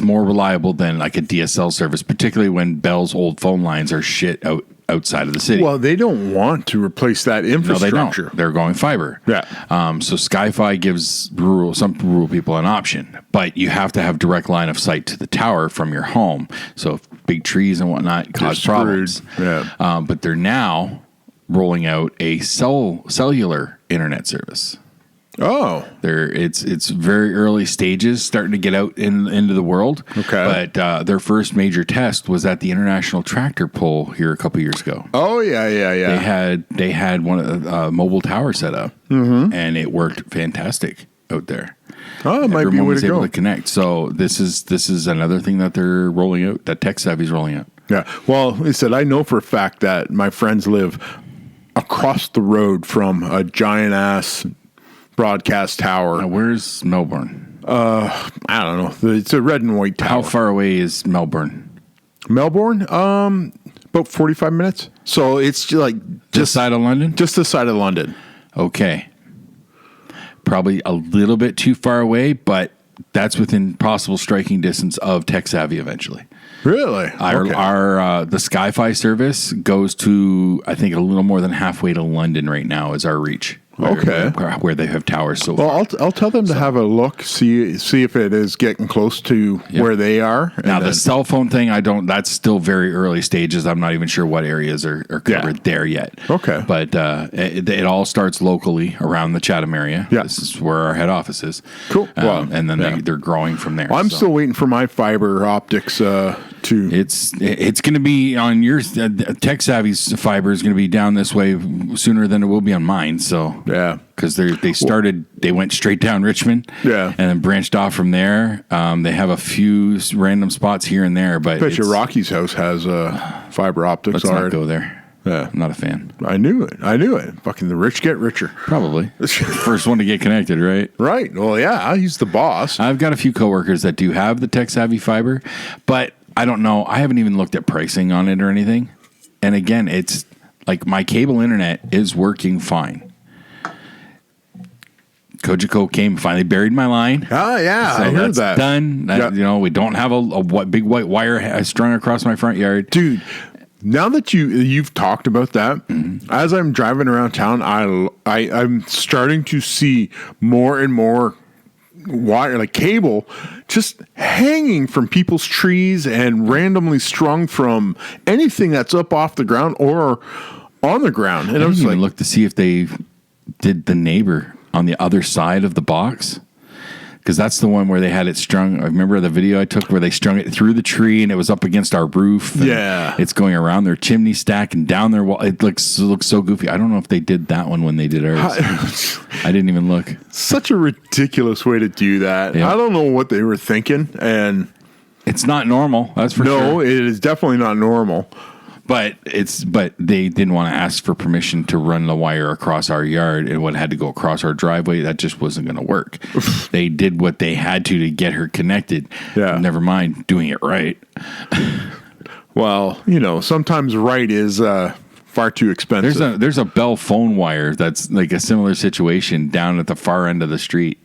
more reliable than like a DSL service, particularly when Bell's old phone lines are shit outside of the city. Well, they don't want to replace that No, infrastructure. they don't. They're going fiber. Yeah. So Sky-Fi gives some rural people an option, but you have to have direct line of sight to the tower from your home. So if big trees and whatnot cause screwed. problems. Yeah. But they're now rolling out a cellular internet service. Oh, It's very early stages, starting to get out into the world. Okay. But their first major test was at the International Tractor Pull here a couple years ago. oh yeah. They had one of the mobile tower set up, and it worked fantastic out there. Oh, it might be Everyone a way was to able go. to connect. So this is another thing that they're rolling out. That Tech Savvy's rolling out. Yeah. Well, he said, I know for a fact that my friends live across the road from a giant ass broadcast tower. Now, where's Melbourne? I don't know. It's a red and white tower. How far away is Melbourne? Melbourne? About 45 minutes. So it's like Just side of London? just the side of London. Okay. Probably a little bit too far away, but that's within possible striking distance of Tech Savvy eventually. Really? Our the Sky-Fi service goes to, I think, a little more than halfway to London right now is our reach. Where they have towers so far. Well, I'll tell them to have a look, see if it is getting close to where they are. Now, the cell phone thing, that's still very early stages. I'm not even sure what areas are covered there yet. Okay. But it all starts locally around the Chatham area. Yeah. This is where our head office is. Cool. And then they're growing from there. Well, I'm still waiting for my fiber optics to... It's going to be on your... Tech Savvy's fiber is going to be down this way sooner than it will be on mine, so... Yeah. Because they went straight down Richmond, and then branched off from there. They have a few random spots here and there, but I bet you Rocky's house has fiber optics. Let's not go there. Yeah, I'm not a fan. I knew it. Fucking the rich get richer. Probably first one to get connected, right? Right. Well, yeah, he's the boss. I've got a few coworkers that do have the Tech Savvy fiber, but I don't know. I haven't even looked at pricing on it or anything. And again, it's like my cable internet is working fine. Kojiko came, finally buried my line. Oh, yeah, so I heard that. Done. We don't have a big white wire strung across my front yard. Dude, now that you've talked about that, as I'm driving around town, I'm starting to see more and more wire, like cable, just hanging from people's trees and randomly strung from anything that's up off the ground or on the ground. And I didn't even look to see if they did the neighbor on the other side of the box, because that's the one where they had it strung. I remember the video I took where they strung it through the tree and it was up against our roof. Yeah, it's going around their chimney stack and down their wall. It looks so goofy. I don't know if they did that one when they did ours. I didn't even look. Such a ridiculous way to do that. Yeah. I don't know what they were thinking, and it's not normal. That's for sure. No, it is definitely not normal. But they didn't want to ask for permission to run the wire across our yard, and what had to go across our driveway. That just wasn't going to work. They did what they had to get her connected. Yeah. Never mind doing it right. Well, sometimes right is far too expensive. There's a Bell phone wire that's like a similar situation down at the far end of the street.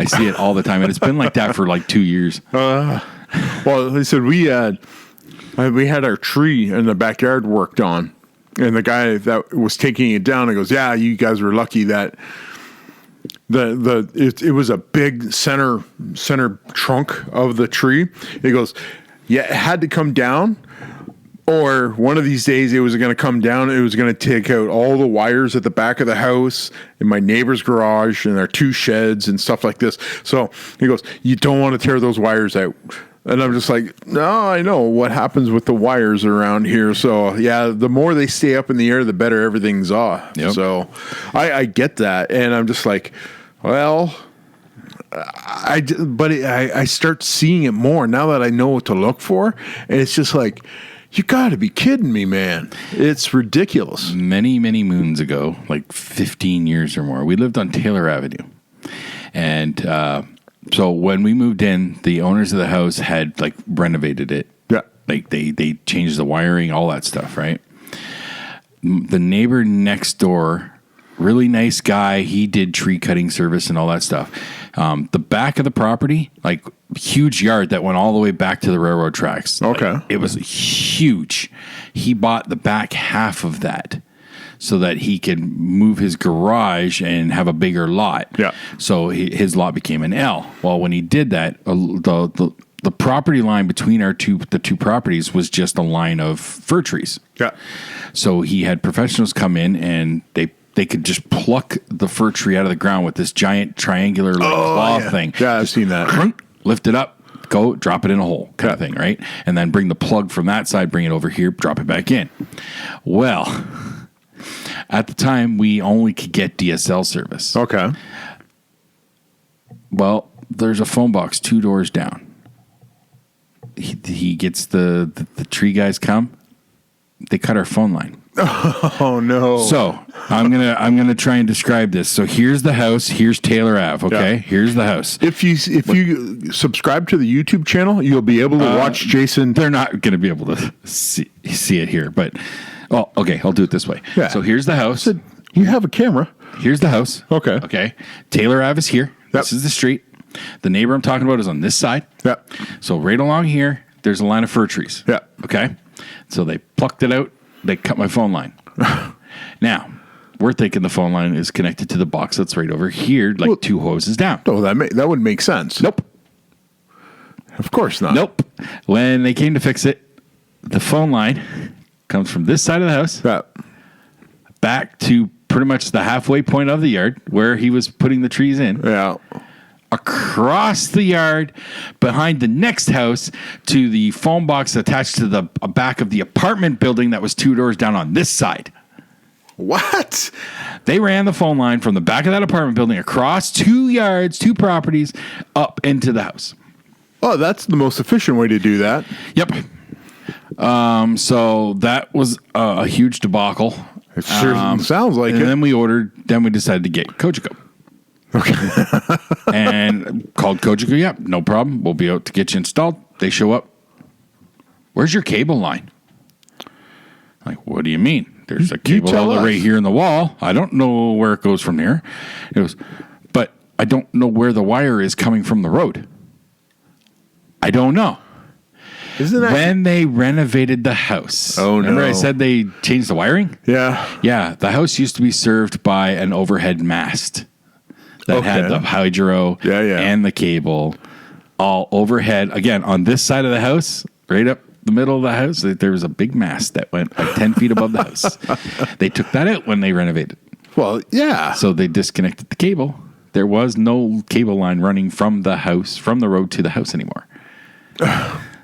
I see it all the time, and it's been like that for like 2 years. Well, they said we had our tree in the backyard worked on, and the guy that was taking it down, he goes, "Yeah, you guys were lucky that it was a big center trunk of the tree." He goes, "Yeah, it had to come down, or one of these days it was going to come down. It was going to take out all the wires at the back of the house, in my neighbor's garage, and our 2 sheds and stuff like this." So he goes, "You don't want to tear those wires out." And I'm just like, no, I know what happens with the wires around here. So, yeah, the more they stay up in the air, the better everything's off. Yep. So I get that. And I'm just like, well, I start seeing it more now that I know what to look for. And it's just like, you got to be kidding me, man. It's ridiculous. Many, many moons ago, like 15 years or more, we lived on Taylor Avenue. And so when we moved in, the owners of the house had like renovated it. Yeah. Like they changed the wiring, all that stuff, right? The neighbor next door, really nice guy. He did tree cutting service and all that stuff. The back of the property, like huge yard that went all the way back to the railroad tracks. Okay. Like, it was huge. He bought the back half of that so that he could move his garage and have a bigger lot. Yeah. So his lot became an L. Well, when he did that, the property line between the two properties was just a line of fir trees. Yeah. So he had professionals come in and they could just pluck the fir tree out of the ground with this giant triangular claw thing. Yeah, I've seen that. Lift it up, go, drop it in a hole kind of thing, right? And then bring the plug from that side, bring it over here, drop it back in. Well, at the time, we only could get DSL service. Okay. Well, there's a phone box 2 doors down. He gets the tree guys come. They cut our phone line. Oh no! So I'm gonna try and describe this. So here's the house. Here's Taylor Ave. Okay, Here's the house. If you subscribe to the YouTube channel, you'll be able to watch Jason. They're not gonna be able to see it here, but okay, I'll do it this way. Yeah. So here's the house. You have a camera. Here's the house. Okay. Okay. Taylor Ave is here. Yep. This is the street. The neighbor I'm talking about is on this side. Yeah. So right along here, there's a line of fir trees. Yeah. Okay. So they plucked it out. They cut my phone line. Now, we're thinking the phone line is connected to the box that's right over here, like 2 hoses down. Oh, that would make sense. Nope. Of course not. Nope. When they came to fix it, the phone line comes from this side of the house Yeah. back to pretty much the halfway point of the yard where he was putting the trees in. Yeah. Across the yard, behind the next house, to the phone box attached to the back of the apartment building that was 2 doors down on this side. What? They ran the phone line from the back of that apartment building across 2 yards, 2 properties, up into the house. Oh, that's the most efficient way to do that. Yep. So that was a huge debacle. It sure sounds like And it. then we decided to get Kojiko. Okay. And called Kojiko. Yep, no problem. We'll be out to get you installed. They show up. Where's your cable line? Like, what do you mean? There's a cable tell outlet us. right here in the wall. I don't know where it goes from here. It goes, but I don't know where the wire is coming from the road. I don't know. Isn't that? When they renovated the house. Oh, Remember no. I said they changed the wiring? Yeah. Yeah, the house used to be served by an overhead mast that had Okay. the hydro Yeah. and the cable all overhead. Again, on this side of the house, right up the middle of the house, there was a big mast that went like 10 feet above the house. They took that out when they renovated. Well, yeah. So they disconnected the cable. There was no cable line running from the house, from the road to the house anymore.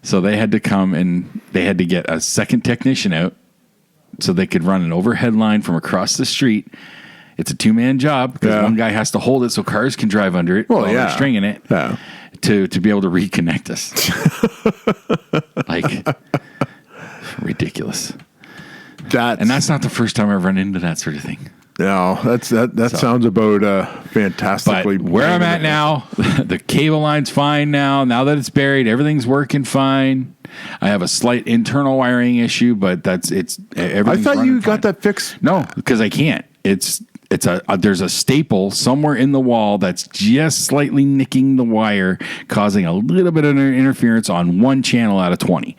So they had to come and they had to get a second technician out so they could run an overhead line from across the street. It's a 2-man job because Yeah. one guy has to hold it so cars can drive under it while they're stringing it Yeah. to be able to reconnect us. Like, ridiculous. That's not the first time I've run into that sort of thing. No, that sounds about fantastically. But where I'm at now, the cable line's fine now. Now that it's buried, everything's working fine. I have a slight internal wiring issue, but I thought you got that fixed. No, because I can't. There's a staple somewhere in the wall that's just slightly nicking the wire, causing a little bit of interference on one channel out of 20.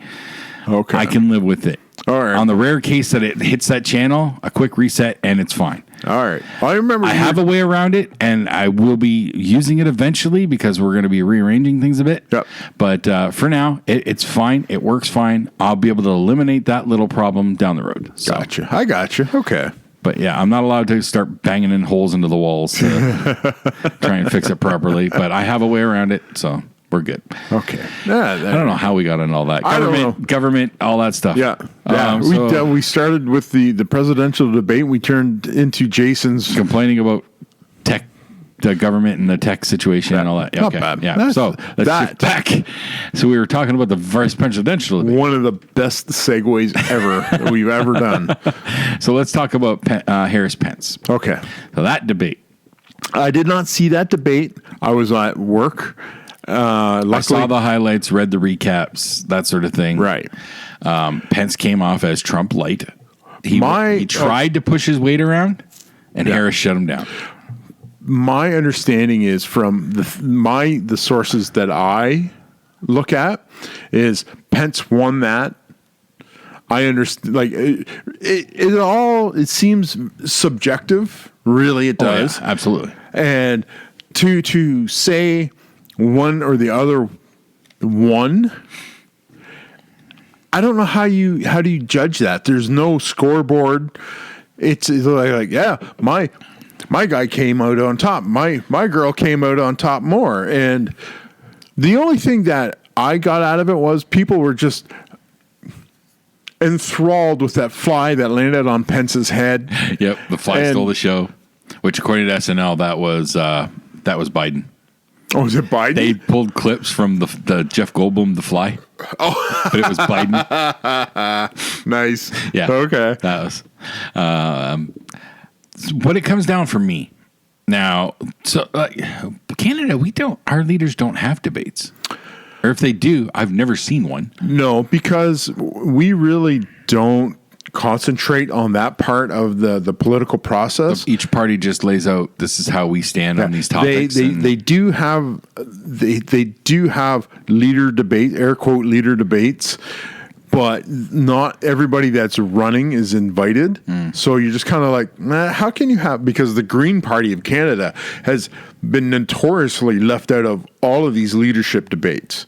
Okay, I can live with it. All right. On the rare case that it hits that channel, a quick reset and it's fine. All right. I remember. I have a way around it, and I will be using it eventually because we're going to be rearranging things a bit. Yep. But for now, it's fine. It works fine. I'll be able to eliminate that little problem down the road. So. Gotcha. I gotcha. Okay. But yeah, I'm not allowed to start banging in holes into the walls to try and fix it properly. But I have a way around it, so we're good. Okay. Yeah. I don't know how we got into all that. I don't know. Government, all that stuff. Yeah. Yeah. We started with the presidential debate. We turned into Jason's complaining about tech, the government and the tech situation and all that. Not bad. Yeah. So let's shift back. So we were talking about the vice presidential debate. One of the best segues ever that we've ever done. So let's talk about Harris Pence. Okay. So that debate. I did not see that debate. I was at work. Luckily, I saw the highlights, read the recaps, that sort of thing. Right. Pence came off as Trump light. He My- tried to push his weight around, and Harris shut him down. My understanding is from the sources that I look at is Pence won that. I understand. Like it seems subjective. Really, it does. Oh, yeah, absolutely. And to say one or the other won, I don't know how do you judge that. There's no scoreboard. It's like yeah, my guy came out on top. My girl came out on top more. And the only thing that I got out of it was people were just enthralled with that fly that landed on Pence's head. Yep, the fly stole the show. Which, according to SNL, that was Biden. Oh, was it Biden? They pulled clips from the Jeff Goldblum, The Fly. Oh, but it was Biden. Nice. Yeah. Okay. That was what it comes down for me. Now, so Canada, our leaders don't have debates. Or if they do, I've never seen one. No, because we really don't concentrate on that part of the political process. Each party just lays out, this is how we stand on these topics. They do have leader debate, air quote leader debates, but not everybody that's running is invited. So you're just kind of like, how can you have, because the Green Party of Canada has been notoriously left out of all of these leadership debates.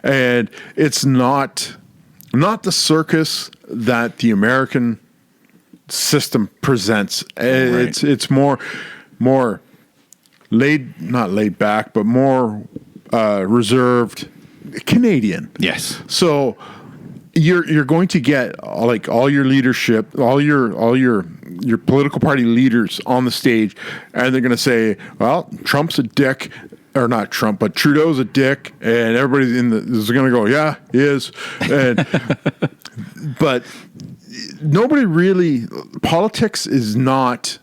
And it's not the circus that the American system presents. Right. It's more not laid back, but more reserved Canadian. Yes. So you're going to get like all your leadership, all your political party leaders on the stage, and they're going to say, "Well, Trump's a dick." Or not Trump, but Trudeau's a dick, and everybody is going to go, "Yeah, he is." And but nobody really. Politics is not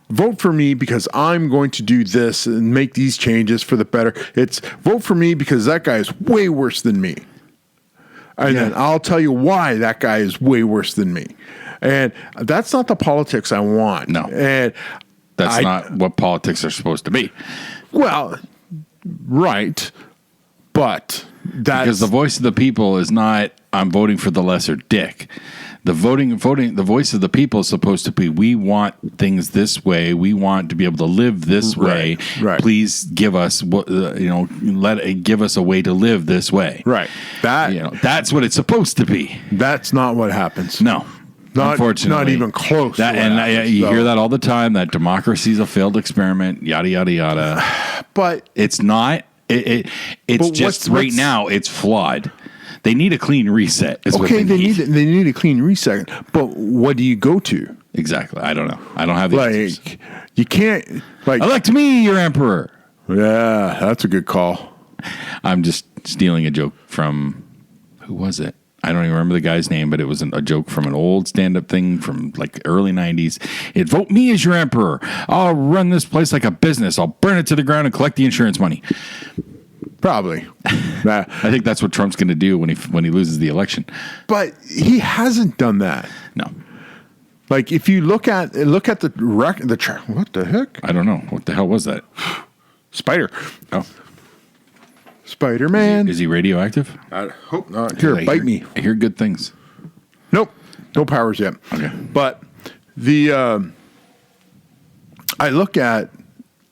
vote for me because I'm going to do this and make these changes for the better. It's vote for me because that guy is way worse than me, and then I'll tell you why that guy is way worse than me. And that's not the politics I want. No, and that's not what politics are supposed to be. Well. Right, but that's because the voice of the people is not I'm voting for the lesser dick. The voice of the people is supposed to be we want things this way. We want to be able to live this way. Right. Please give us give us a way to live this way. Right. That's what it's supposed to be. That's not what happens. No. Unfortunately, not even close. You hear that all the time. That democracy is a failed experiment. Yada yada yada. But it's not. It's just right now. It's flawed. They need a clean reset. Okay, they need a clean reset. But what do you go to? Exactly. I don't know. I don't have the answers. You can't elect me your emperor. Yeah, that's a good call. I'm just stealing a joke from who was it? I don't even remember the guy's name, but it was a joke from an old stand-up thing from like early 90s. Vote me as your emperor. I'll run this place like a business. I'll burn it to the ground and collect the insurance money. Probably. I think that's what Trump's going to do when he loses the election. But he hasn't done that. No. Like if you look at the what the heck? I don't know. What the hell was that? Spider. Oh. Spider-Man. Is he radioactive? I hope not. Here, bite me. I hear good things. Nope. No powers yet. Okay. But I look at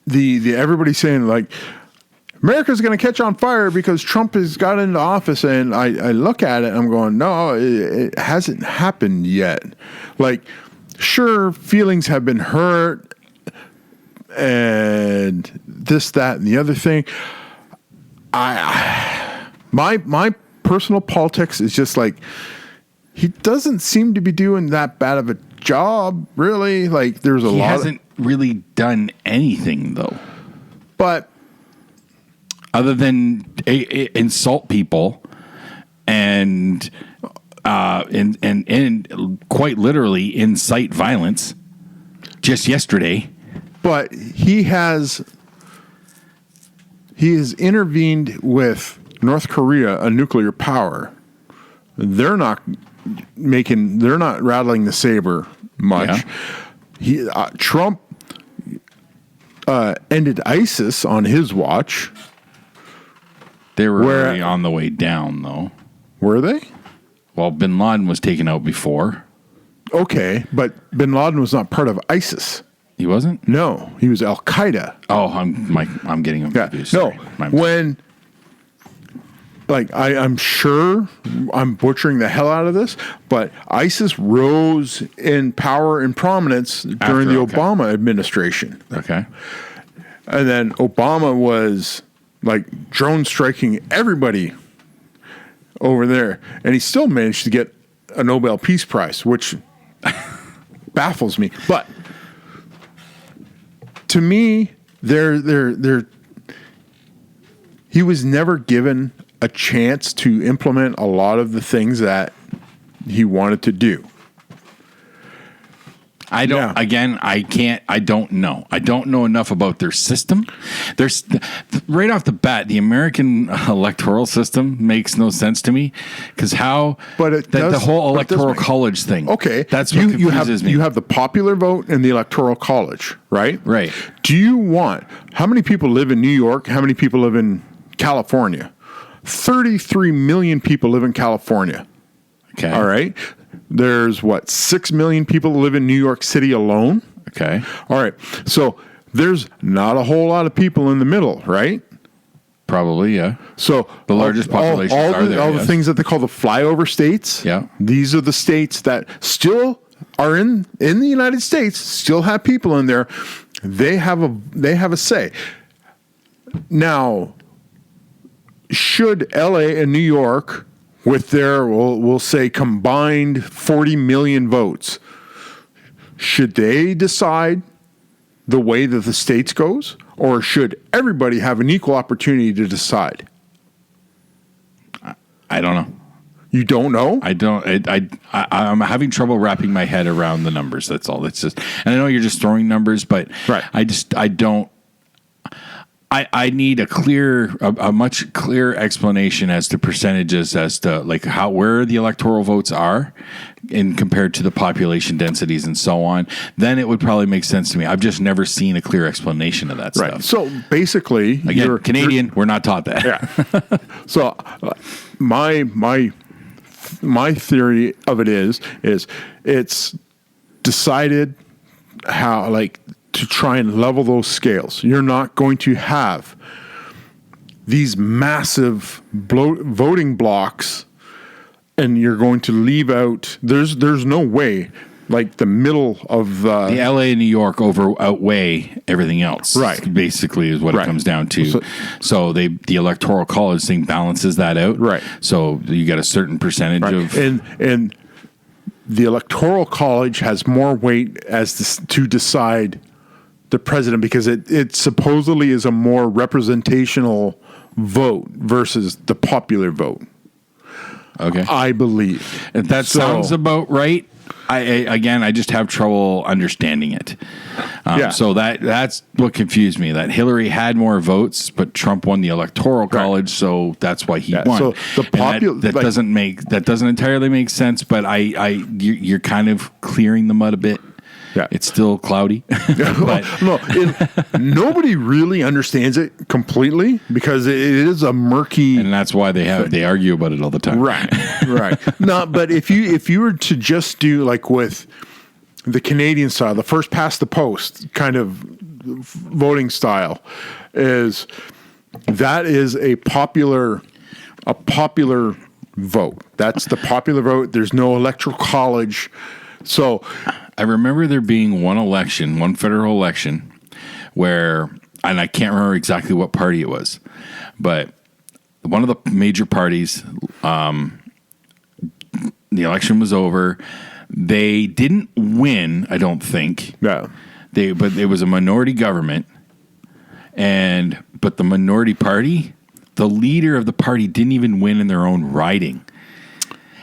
the everybody saying like America's going to catch on fire because Trump has got into office, and I look at it and I'm going, no, it hasn't happened yet. Like, sure, feelings have been hurt and this, that, and the other thing. My personal politics is just like, he doesn't seem to be doing that bad of a job, really. Like, there's he hasn't really done anything though, but other than insult people and quite literally incite violence. Just yesterday, but he has intervened with North Korea, a nuclear power. They're not rattling the saber much. Yeah. Trump ended ISIS on his watch. They were already on the way down, though. Were they? Well, bin Laden was taken out before. Okay, but bin Laden was not part of ISIS. He wasn't? No, he was Al Qaeda. Oh, I'm getting him confused. No, when, like, I'm sure I'm butchering the hell out of this, but ISIS rose in power and prominence during the Obama administration. Okay. And then Obama was like drone striking everybody over there, and he still managed to get a Nobel Peace Prize, which baffles me. But to me, he was never given a chance to implement a lot of the things that he wanted to do. I don't. Yeah. Again, I can't. I don't know. I don't know enough about their system. There's right off the bat, the American electoral system makes no sense to me because how. But it does, the whole but it does electoral make- college thing. Okay, that's what confuses me. You have the popular vote and the electoral college, right? Right. Do you want how many people live in New York? How many people live in California? 33 million people live in California. Okay. All right. There's 6 million people live in New York City alone. Okay. All right. So there's not a whole lot of people in the middle, right? Probably, yeah. So The largest populations are there, all the yes. things that they call the flyover states. Yeah. These are the states that still are in the United States, still have people in there. They have a say. Now, should LA and New York, with their, we'll say, combined 40 million votes, should they decide the way that the states goes? Or should everybody have an equal opportunity to decide? I don't know. You don't know? I don't. I'm having trouble wrapping my head around the numbers. That's all. That's just. And I know you're just throwing numbers, but Right. I don't. I need a much clearer explanation as to percentages, as to like where the electoral votes are, in compared to the population densities and so on. Then it would probably make sense to me. I've just never seen a clear explanation of that Right. stuff. So basically, Again, Canadian, we're not taught that. Yeah. So my theory of it is it's decided how to try and level those scales. You're not going to have these massive voting blocks, and you're going to leave out. There's no way. Like the middle of The LA and New York outweigh everything else. Right. Basically is what Right. it comes down to. So the electoral college thing balances that out. Right. So you got a certain percentage of and the electoral college has more weight to decide the president because it supposedly is a more representational vote versus the popular vote. Okay. I believe. If that sounds about right. I just have trouble understanding it. Yeah. So that's what confused me. That Hillary had more votes, but Trump won the electoral college, so that's why he won. So the And that doesn't entirely make sense. But you're kind of clearing the mud a bit. Yeah. It's still cloudy. But nobody really understands it completely because it is a murky. and that's why they argue about it all the time. Right. No, but if you were to just do like with the Canadian style, the first past the post kind of voting style, is a popular vote. That's the popular vote. There's no electoral college. So I remember there being one federal election where, and I can't remember exactly what party it was, but one of the major parties, the election was over. They didn't win, I don't think. yeah. But it was a minority government, but the minority party, the leader of the party didn't even win in their own riding.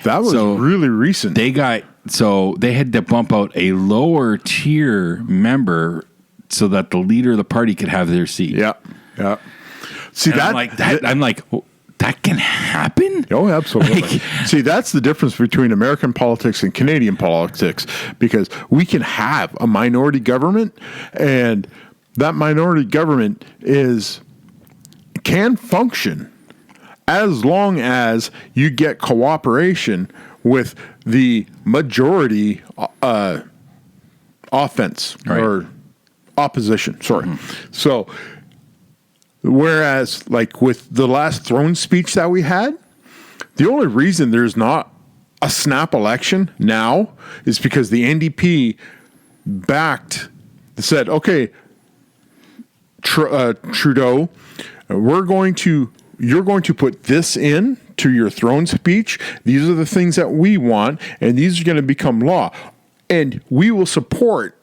That was really recent. They had to bump out a lower tier member so that the leader of the party could have their seat. Yeah. See And I'm like, oh, that can happen? Oh, absolutely. See, that's the difference between American politics and Canadian politics, because we can have a minority government, and that minority government can function as long as you get cooperation with the majority offense or opposition. Sorry. So, whereas, like with the last throne speech that we had, the only reason there's not a snap election now is because the NDP said, okay, Trudeau, you're going to put this in to your throne speech. These are the things that we want, and these are going to become law. And we will support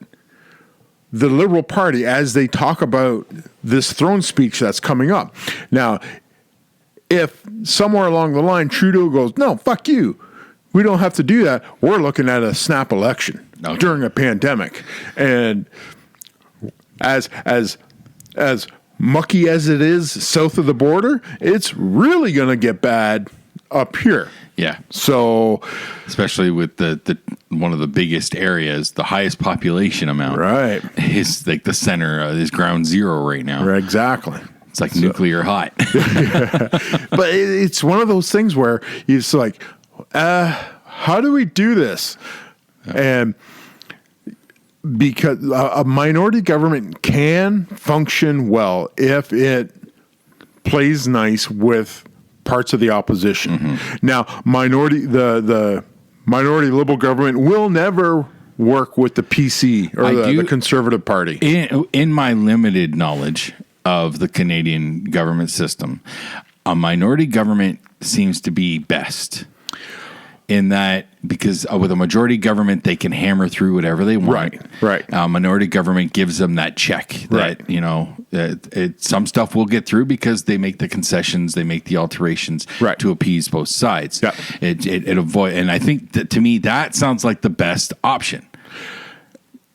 the Liberal Party as they talk about this throne speech that's coming up. Now, if somewhere along the line Trudeau goes, no, fuck you, we don't have to do that, we're looking at a snap election. during a pandemic. And as mucky as it is south of the border, it's really going to get bad up here. Yeah. So, especially with the one of the biggest areas, the highest population amount, right, is like the center is ground zero right now. Right, exactly. It's like nuclear hot. But it's one of those things where it's like, how do we do this? And because a minority government can function well if it plays nice with parts of the opposition. Mm-hmm. Now, the minority liberal government will never work with the PC or the Conservative Party. In my limited knowledge of the Canadian government system, a minority government seems to be best. In that, because with a majority government, they can hammer through whatever they want. Right. Minority government gives them that check. That, right. Some stuff will get through because they make the concessions, they make the alterations to appease both sides. Yeah. It avoid, and I think that to me that sounds like the best option.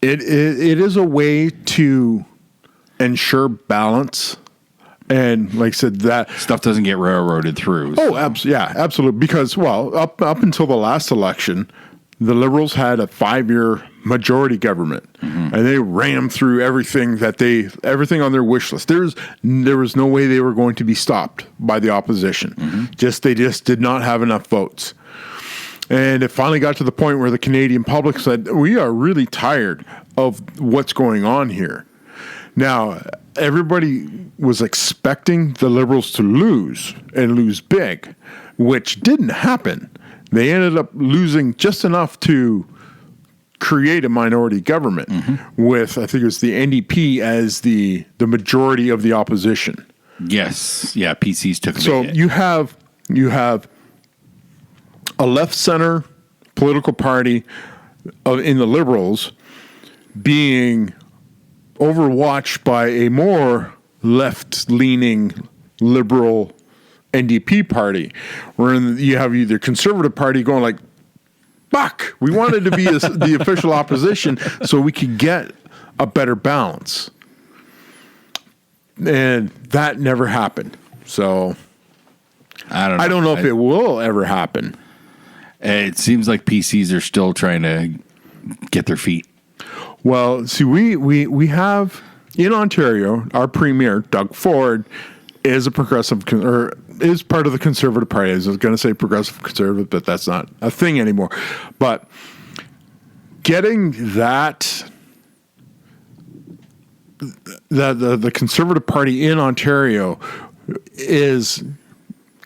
It is a way to ensure balance. And like I said, that stuff doesn't get railroaded through. Oh, absolutely. Because, up until the last election, the Liberals had a 5-year majority government, and they rammed through everything on their wish list. There was no way they were going to be stopped by the opposition. They just did not have enough votes. And it finally got to the point where the Canadian public said, we are really tired of what's going on here. Now, everybody was expecting the Liberals to lose and lose big, which didn't happen. They ended up losing just enough to create a minority government with, I think it was the NDP as the majority of the opposition. Yes. Yeah, PCs took a So big hit. You have a left-center political party in the Liberals being overwatched by a more left-leaning liberal NDP party, where you have either Conservative Party going like, "Fuck, we wanted to be the official opposition so we could get a better balance," and that never happened. So I don't know if it will ever happen. It seems like PCs are still trying to get their feet. Well, see, we have in Ontario, our premier, Doug Ford, is a progressive or is part of the Conservative Party. I was going to say progressive conservative, but that's not a thing anymore. But getting that the Conservative Party in Ontario is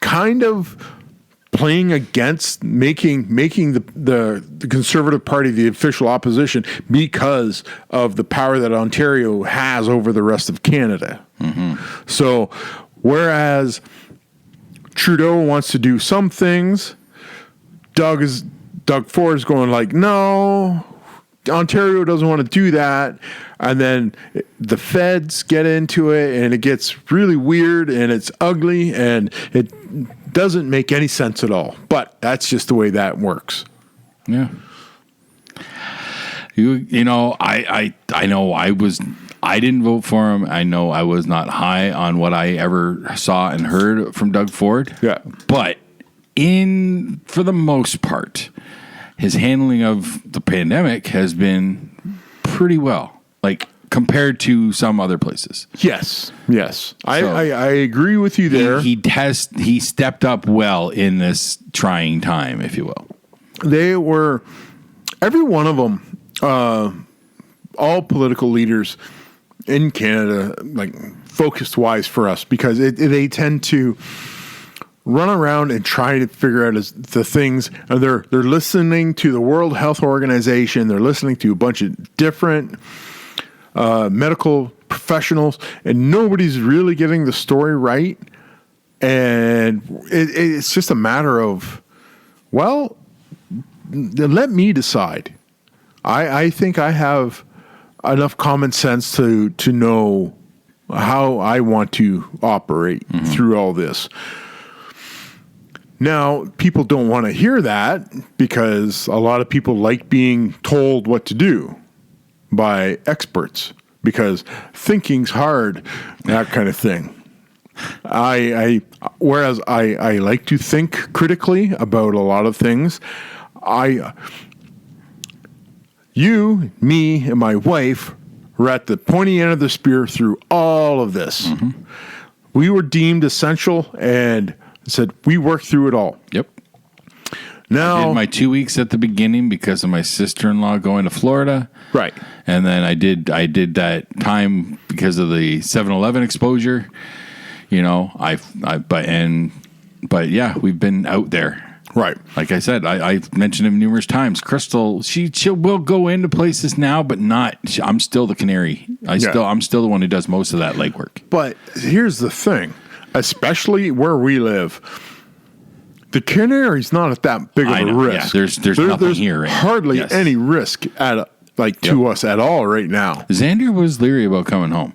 kind of playing against making the Conservative Party the official opposition because of the power that Ontario has over the rest of Canada. So whereas Trudeau wants to do some things, Doug Ford is going like, no, Ontario doesn't want to do that. And then the feds get into it and it gets really weird and it's ugly and it doesn't make any sense at all. But that's just the way that works. Yeah. You know, I know I didn't vote for him. I know I was not high on what I ever saw and heard from Doug Ford. Yeah. But for the most part, his handling of the pandemic has been pretty well, like compared to some other places. Yes. I agree with you there. He stepped up well in this trying time, if you will. They were, every one of them, all political leaders in Canada, like focused wise for us, because they tend to run around and try to figure out the things. And they're listening to the World Health Organization. They're listening to a bunch of different medical professionals, and nobody's really getting the story right. And it's just a matter of, well, let me decide. I think I have enough common sense to know how I want to operate through all this. Now, people don't want to hear that because a lot of people like being told what to do by experts because thinking's hard, that kind of thing. Whereas I like to think critically about a lot of things. You, me, and my wife were at the pointy end of the spear through all of this. Mm-hmm. We were deemed essential and said we worked through it all. Yep. Now, I did my 2 weeks at the beginning because of my sister-in-law going to Florida. Right. And then I did that time because of the 7-Eleven exposure. You know, but yeah, we've been out there. Right. Like I said, I've mentioned him numerous times. Crystal, she will go into places now, but not. I'm still the canary. I'm still the one who does most of that legwork. But here's the thing, especially where we live, the canary's not at that big of a risk. Yeah, there's nothing here. Right? Hardly any risk to us at all right now. Xander was leery about coming home.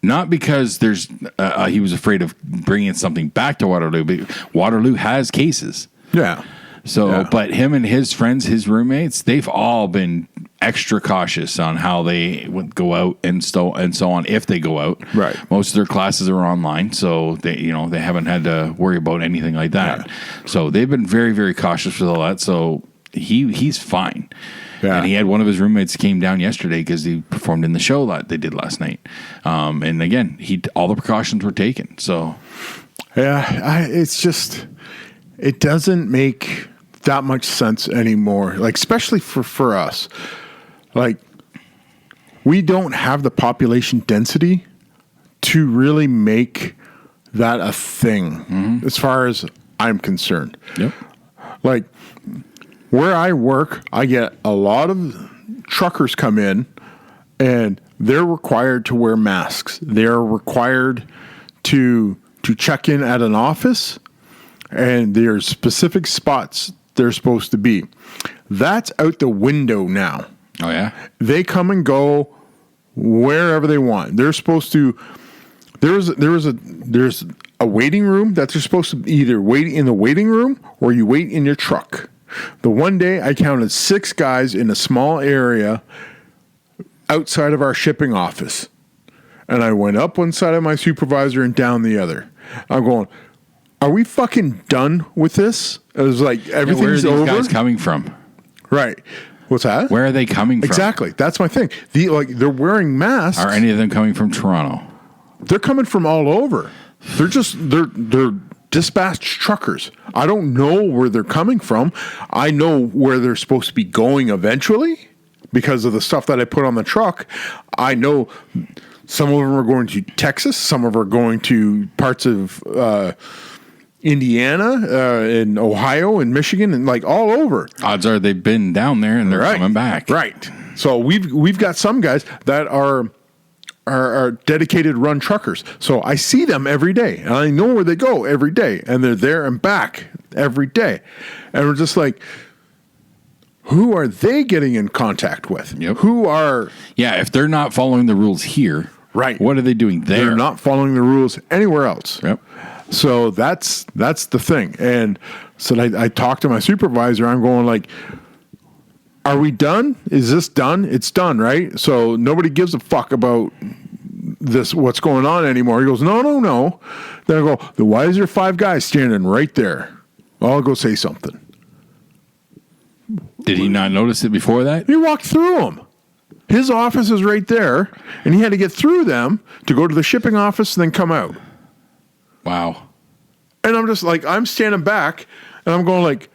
Not because he was afraid of bringing something back to Waterloo, but Waterloo has cases. Yeah. So, but him and his friends, his roommates, they've all been extra cautious on how they would go out and so on if they go out. Right. Most of their classes are online, so they haven't had to worry about anything like that. Yeah. So they've been very, very cautious with all that. So he's fine. Yeah. And he had one of his roommates came down yesterday because he performed in the show that they did last night. And again, all the precautions were taken. So, yeah, it doesn't make that much sense anymore. Like, especially for us, like we don't have the population density to really make that a thing, as far as I'm concerned. Yep. Like, where I work, I get a lot of truckers come in and they're required to wear masks. They're required to check in at an office, and there's specific spots they're supposed to be. That's out the window now. Oh, yeah? They come and go wherever they want. They're supposed to... There's a waiting room that they're supposed to either wait in the waiting room or you wait in your truck. The one day I counted 6 guys in a small area outside of our shipping office. And I went up one side of my supervisor and down the other. I'm going, are we fucking done with this? It was like everything's over. Where are these guys coming from? Right. What's that? Where are they coming from? Exactly. That's my thing. They're wearing masks. Are any of them coming from Toronto? They're coming from all over. They're dispatched truckers. I don't know where they're coming from. I know where they're supposed to be going eventually because of the stuff that I put on the truck. I know some of them are going to Texas. Some of them are going to parts of Indiana and Ohio and Michigan and like all over. Odds are they've been down there and they're coming back. Right. So we've got some guys that are dedicated run truckers. So I see them every day and I know where they go every day and they're there and back every day. And we're just like, who are they getting in contact with? Yep. If they're not following the rules here, right? What are they doing there? They're not following the rules anywhere else. Yep. So that's the thing. And so I talked to my supervisor. I'm going like, are we done? Is this done? It's done, right? So nobody gives a fuck about this, what's going on anymore. He goes, no. Then I go, then why is there 5 guys standing right there? Well, I'll go say something. Did he not notice it before that? He walked through them. His office is right there, and he had to get through them to go to the shipping office and then come out. Wow. And I'm just like, I'm standing back, and I'm going like,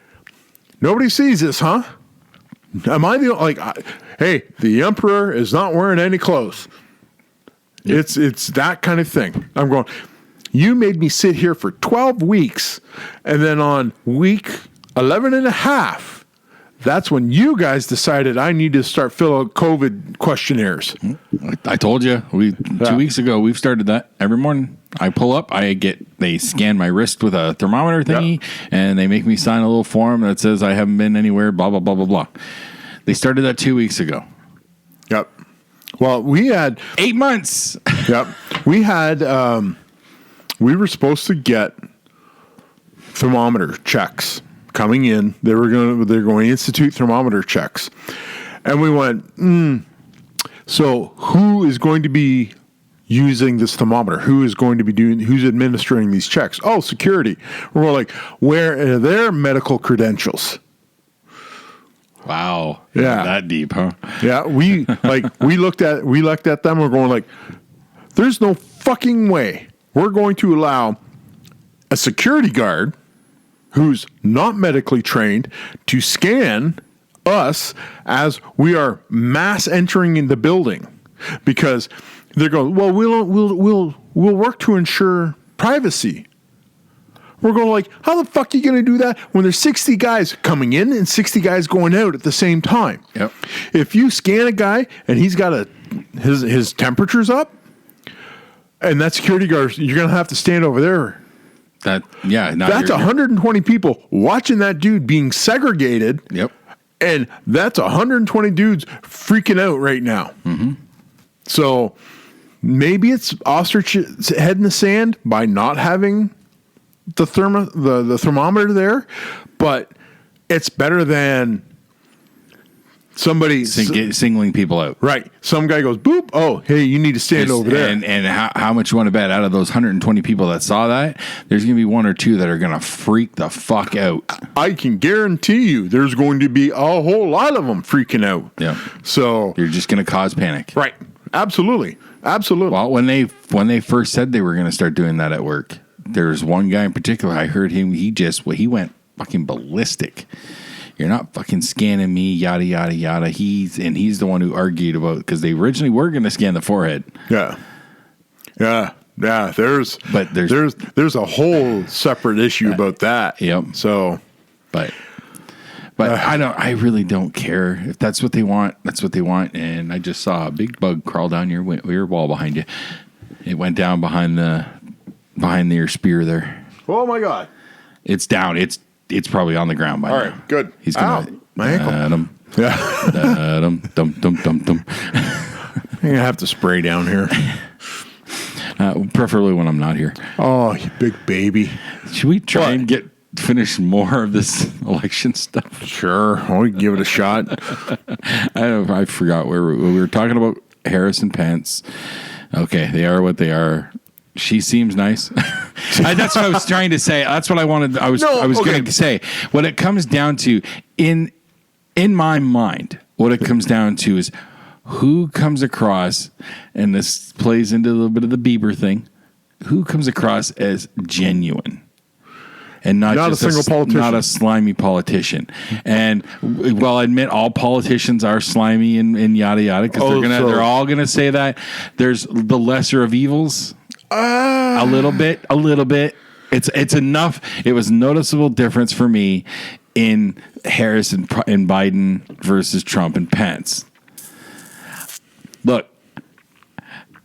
nobody sees this, huh? Am I the hey, the emperor is not wearing any clothes. Yep. It's that kind of thing. I'm going, you made me sit here for 12 weeks, and then on week 11 and a half, that's when you guys decided I need to start filling out COVID questionnaires. I told you 2 weeks ago, we've started that every morning. I pull up, they scan my wrist with a thermometer thingy, and they make me sign a little form that says I haven't been anywhere, blah, blah, blah, blah, blah. They started that 2 weeks ago. Yep. Well, we had 8 months. Yep. We had, we were supposed to get thermometer checks coming in. They're going to institute thermometer checks. And we went, so who is going to be using this thermometer? Who's administering these checks? Oh, security. We're like, where are their medical credentials? Wow. Yeah. That deep, huh? Yeah, we looked at them. We're going like, there's no fucking way we're going to allow a security guard who's not medically trained to scan us as we are mass entering in the building, because they're going, well, we'll work to ensure privacy. We're going like, how the fuck are you going to do that when there's 60 guys coming in and 60 guys going out at the same time? Yep. If you scan a guy and he's got his temperature's up, and that security guard, you're going to have to stand over there. That's 120 people watching that dude being segregated. Yep. And that's 120 dudes freaking out right now. Mm-hmm. So maybe it's ostrich's head in the sand by not having the thermometer there, but it's better than somebody singling people out. Right. Some guy goes, boop. Oh, hey, you need to stand over there. And how much you want to bet out of those 120 people that saw that, there's going to be one or two that are going to freak the fuck out. I can guarantee you there's going to be a whole lot of them freaking out. Yeah. So you're just going to cause panic. Right. Absolutely. Well, when they first said they were going to start doing that at work, there's one guy in particular, I heard him, he went fucking ballistic. You're not fucking scanning me, yada, yada, yada. He's the one who argued about, because they originally were going to scan the forehead. Yeah. There's a whole separate issue about that. Yep. So, but I really don't care if that's what they want. That's what they want. And I just saw a big bug crawl down your wall behind you. It went down behind your spear there. Oh my God! It's down. It's probably on the ground by now. All right, good. He's gonna my ankle. Yeah. Dum. I'm gonna have to spray down here. Preferably when I'm not here. Oh, you big baby. Should we try and finish more of this election stuff? Sure, we can give it a shot. I forgot where we were talking about Harris and Pence. Okay, they are what they are. She seems nice. That's what I was trying to say. That's what I wanted. I was going to say. What it comes down to in my mind, what it comes down to is who comes across, and this plays into a little bit of the Bieber thing. Who comes across as genuine, and not just a single politician, not a slimy politician. And well, I admit all politicians are slimy and yada yada, because they're all gonna say that. There's the lesser of evils. A little bit. It's enough. It was a noticeable difference for me in Harris and Biden versus Trump and Pence. Look,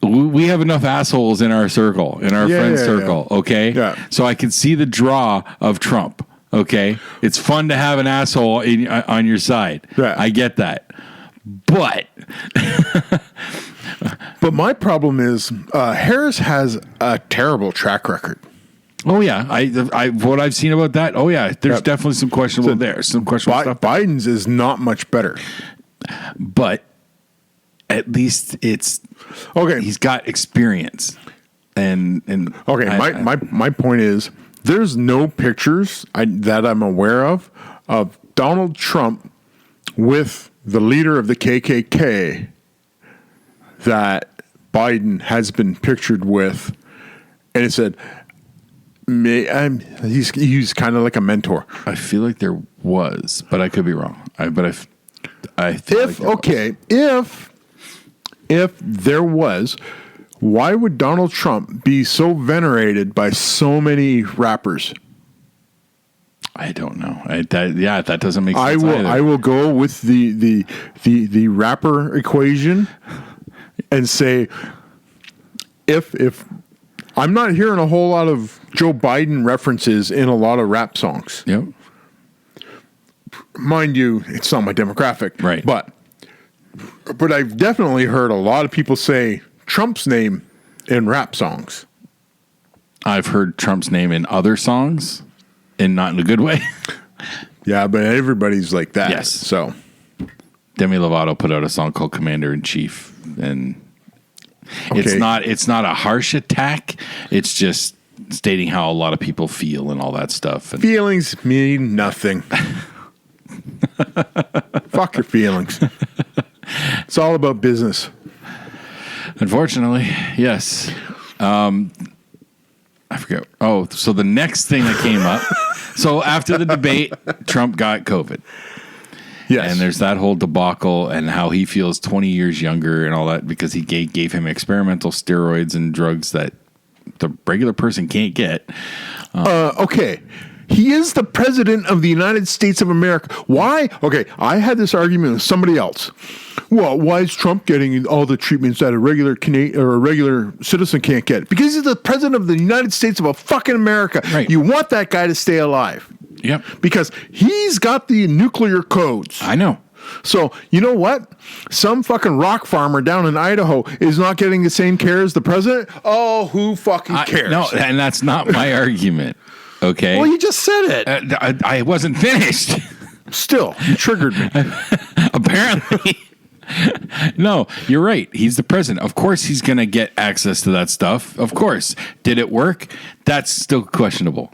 we have enough assholes in our circle, in our friend circle. Yeah. Okay, yeah. So I can see the draw of Trump. Okay, it's fun to have an asshole on your side. Right. I get that, but. But my problem is Harris has a terrible track record. Oh yeah, I what I've seen about that. Oh yeah, there's definitely some questionable there. Some questionable stuff. Biden's is not much better, but at least it's okay. He's got experience, and okay. My point is, there's no pictures that I'm aware of Donald Trump with the leader of the KKK that Biden has been pictured with, and it said, he's kind of like a mentor. I feel like there was, but I could be wrong. If there was, why would Donald Trump be so venerated by so many rappers? I don't know. That doesn't make sense. I will go with the rapper equation and say, if I'm not hearing a whole lot of Joe Biden references in a lot of rap songs. Yep. Mind you, it's not my demographic. Right. But I've definitely heard a lot of people say Trump's name in rap songs. I've heard Trump's name in other songs. and not in a good way. Yeah, but everybody's like that. Yes. So Demi Lovato put out a song called Commander in Chief, and it's not a harsh attack. It's just stating how a lot of people feel and all that stuff. And feelings mean nothing. Fuck your feelings. It's all about business. unfortunately, yes. I forget. Oh, so the next thing that came up. So after the debate, Trump got COVID. Yes. And there's that whole debacle and how he feels 20 years younger and all that because he gave him experimental steroids and drugs that the regular person can't get. Okay. He is the president of the United States of America. Why? Okay, I had this argument with somebody else. Well, why is Trump getting all the treatments that a regular Canadian or a regular citizen can't get? Because he's the president of the United States of a fucking America. Right. You want that guy to stay alive. Yep. Because he's got the nuclear codes. I know. So, you know what? Some fucking rock farmer down in Idaho is not getting the same care as the president. Oh, who fucking cares? No, and that's not my argument. Okay. Well, you just said it. I wasn't finished. Still, you triggered me. Apparently. No, you're right. He's the president. Of course he's going to get access to that stuff. Of course. Did it work? That's still questionable.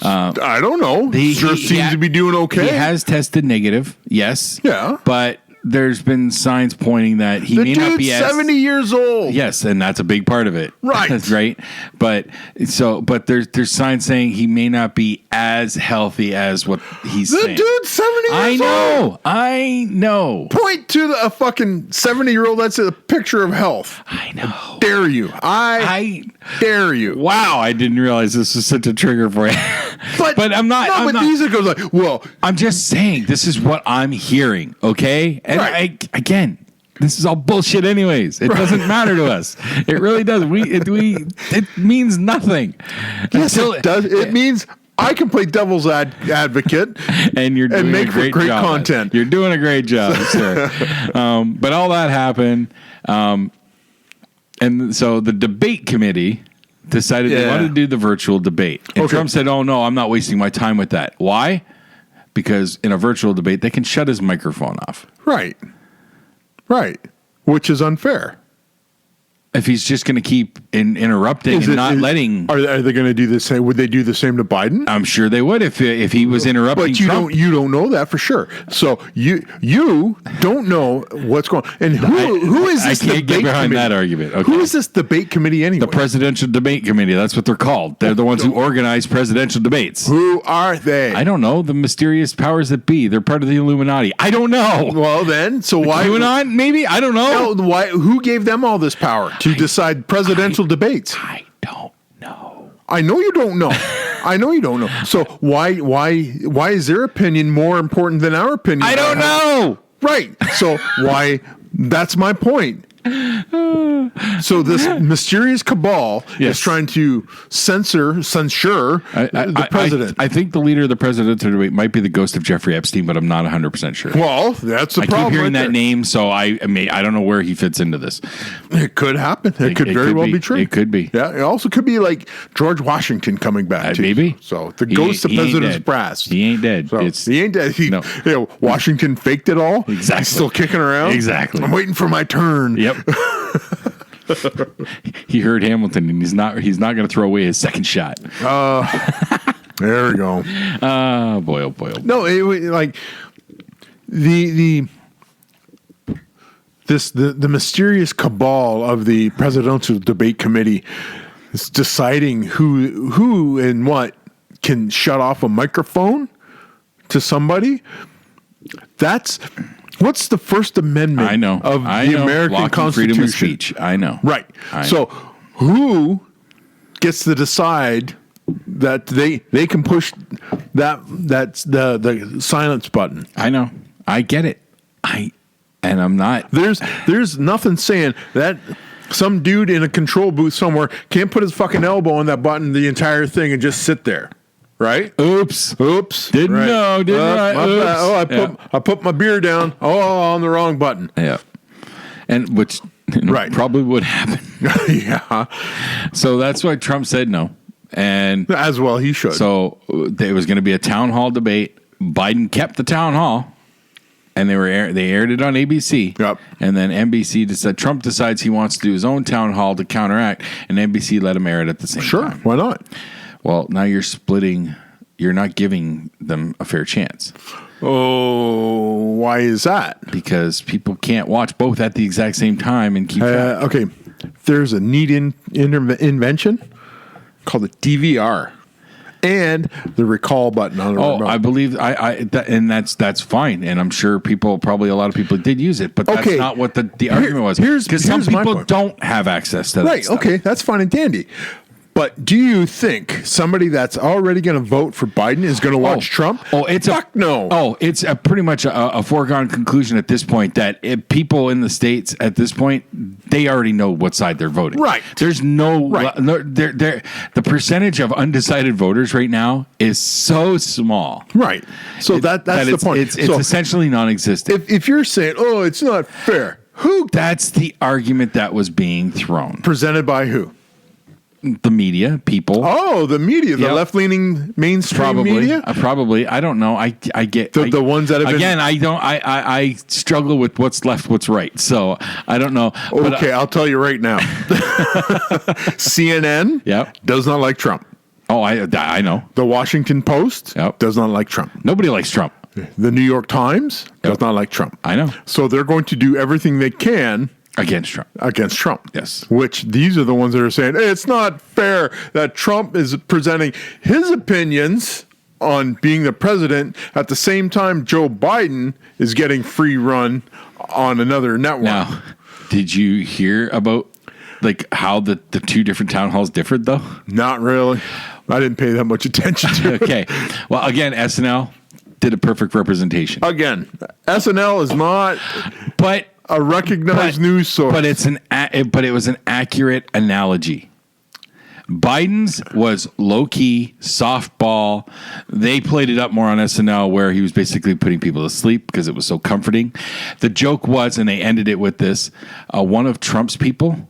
I don't know. He seems to be doing okay. He has tested negative, yes. Yeah. But there's been signs pointing that he may not be as 70 years old. Yes, and that's a big part of it. Right. That's right. But there's signs saying he may not be as healthy as what he's The saying. dude's 70 years old. I know. Point to a fucking 70-year-old. That's a picture of health. I know. Dare you. I dare you. Wow, I didn't realize this was such a trigger for you. But I'm not. No, but these are goes like, well, I'm just saying this is what I'm hearing, okay? And Right. again, this is all bullshit anyways. It doesn't matter to us. It really doesn't. It means nothing. yes, it does. It means I can play devil's advocate and you're doing make a great great job. content. You're doing a great job, sir. But all that happened. And so the debate committee decided they wanted to do the virtual debate. And Trump said, oh, no, I'm not wasting my time with that. Why? Because in a virtual debate, they can shut his microphone off. Right. Which is unfair. If he's just going to keep interrupting and not letting... Are they going to do the same? Would they do the same to Biden? I'm sure they would if he was interrupting But you Trump. don't know that for sure. So you don't know what's going on. And who is this I can't debate get behind committee? that argument. Okay. Who is this debate committee anyway? The Presidential Debate Committee. That's what they're called. They're the ones who organize presidential debates. Who are they? I don't know. The mysterious powers that be. They're part of the Illuminati. I don't know. Well, then, so why? QAnon, maybe? I don't know. No, why? Who gave them all this power to decide presidential debates? I don't know. I know you don't know. I know you don't know. So why is their opinion more important than our opinion? I don't know. Right. So why? That's my point. So this mysterious cabal is trying to censure the president. I think the leader of the presidential debate might be the ghost of Jeffrey Epstein, but I'm not 100% sure. Well, that's the I problem. keep hearing right that there. name, so I don't know where he fits into this. It could happen. It could very well be true. It could be. Yeah. It also could be like George Washington coming back. Too. Maybe. So the ghost of He ain't President's dead. brass. He ain't dead. So he ain't dead. Washington faked it all. Exactly. He's still kicking around. Exactly. I'm waiting for my turn. Yep. He heard Hamilton, and he's not going to throw away his second shot. There we go. Boy, oh boy. No, like the mysterious cabal of the presidential debate committee is deciding who and what can shut off a microphone to somebody. What's the First Amendment I know. of the American Locking Constitution? freedom of speech. I know. Right. So who gets to decide that they can push that's the silence button? I know. I get it. And I'm not. There's nothing saying that some dude in a control booth somewhere can't put his fucking elbow on that button the entire thing and just sit there. Right? Oops. Didn't know. Didn't I? Oops. I put my beer down. Oh, on the wrong button. Yeah. And which probably would happen. Yeah. So that's why Trump said no. And As well, he should. so there was going to be a town hall debate. Biden kept the town hall, and they aired it on ABC. Yep. And then NBC said Trump decides he wants to do his own town hall to counteract, and NBC let him air it at the same Sure, time. why not? Well, now you're splitting. You're not giving them a fair chance Oh, why is that? because people can't watch both at the exact same time and keep track. Okay, there's a neat invention called the DVR and the recall button on the Oh, remote. I believe and that's fine, and I'm sure a lot of people did use it, but that's Okay. not what the argument was. here's- Because some here's my people point. don't have access to that. Right, stuff. okay, that's fine and dandy. But do you think somebody that's already going to vote for Biden is going to watch Trump? Oh, it's Fuck no. Oh, it's pretty much a foregone conclusion at this point that people in the States at this point, they already know what side they're voting. Right. There's no, Right. the percentage of undecided voters right now is so small. Right. So that's the it's, point. It's So essentially non-existent. if you're saying, oh, it's not fair, who That's the argument that was being thrown. presented by who? The media, people. Oh, the media, the Yep. left-leaning mainstream Probably, media. probably. I don't know. I get The ones that have been- again. I don't. I struggle with what's left, what's right. So I don't know. But, Okay, I'll tell you right now. CNN Yep. does not like Trump. Oh, I know. The Washington Post Yep. does not like Trump. Nobody likes Trump. The New York Times does Yep. not like Trump. I know. So they're going to do everything they can Against Trump. against Trump. Yes. Which these are the ones that are saying, hey, it's not fair that Trump is presenting his opinions on being the president at the same time Joe Biden is getting free run on another network. Now, did you hear about like how the two different town halls differed though? Not really. I didn't pay that much attention to it. Okay. Well, again, SNL did a perfect representation, Again, SNL is not but a recognized news source. But it was an accurate analogy. Biden's was low key softball. They played it up more on SNL, where he was basically putting people to sleep because it was so comforting. The joke was, and they ended it with this: one of Trump's people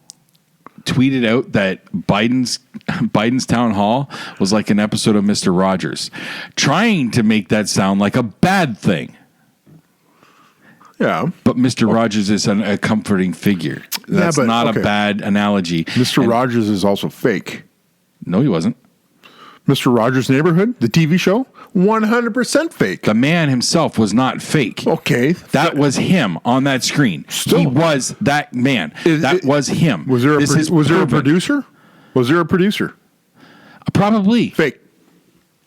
tweeted out that Biden's town hall was like an episode of Mr. Rogers, trying to make that sound like a bad thing. yeah. But Mr. Rogers is a comforting figure. That's but- not okay. a bad analogy. Mr. Rogers is also fake. No, he wasn't. Mr. Rogers' Neighborhood, the TV show, 100% fake. The man himself was not fake. Okay. That was him on that screen. Still. He was that man. That was him. Was there This is was there a proven. producer? Was there a producer? Probably. Fake.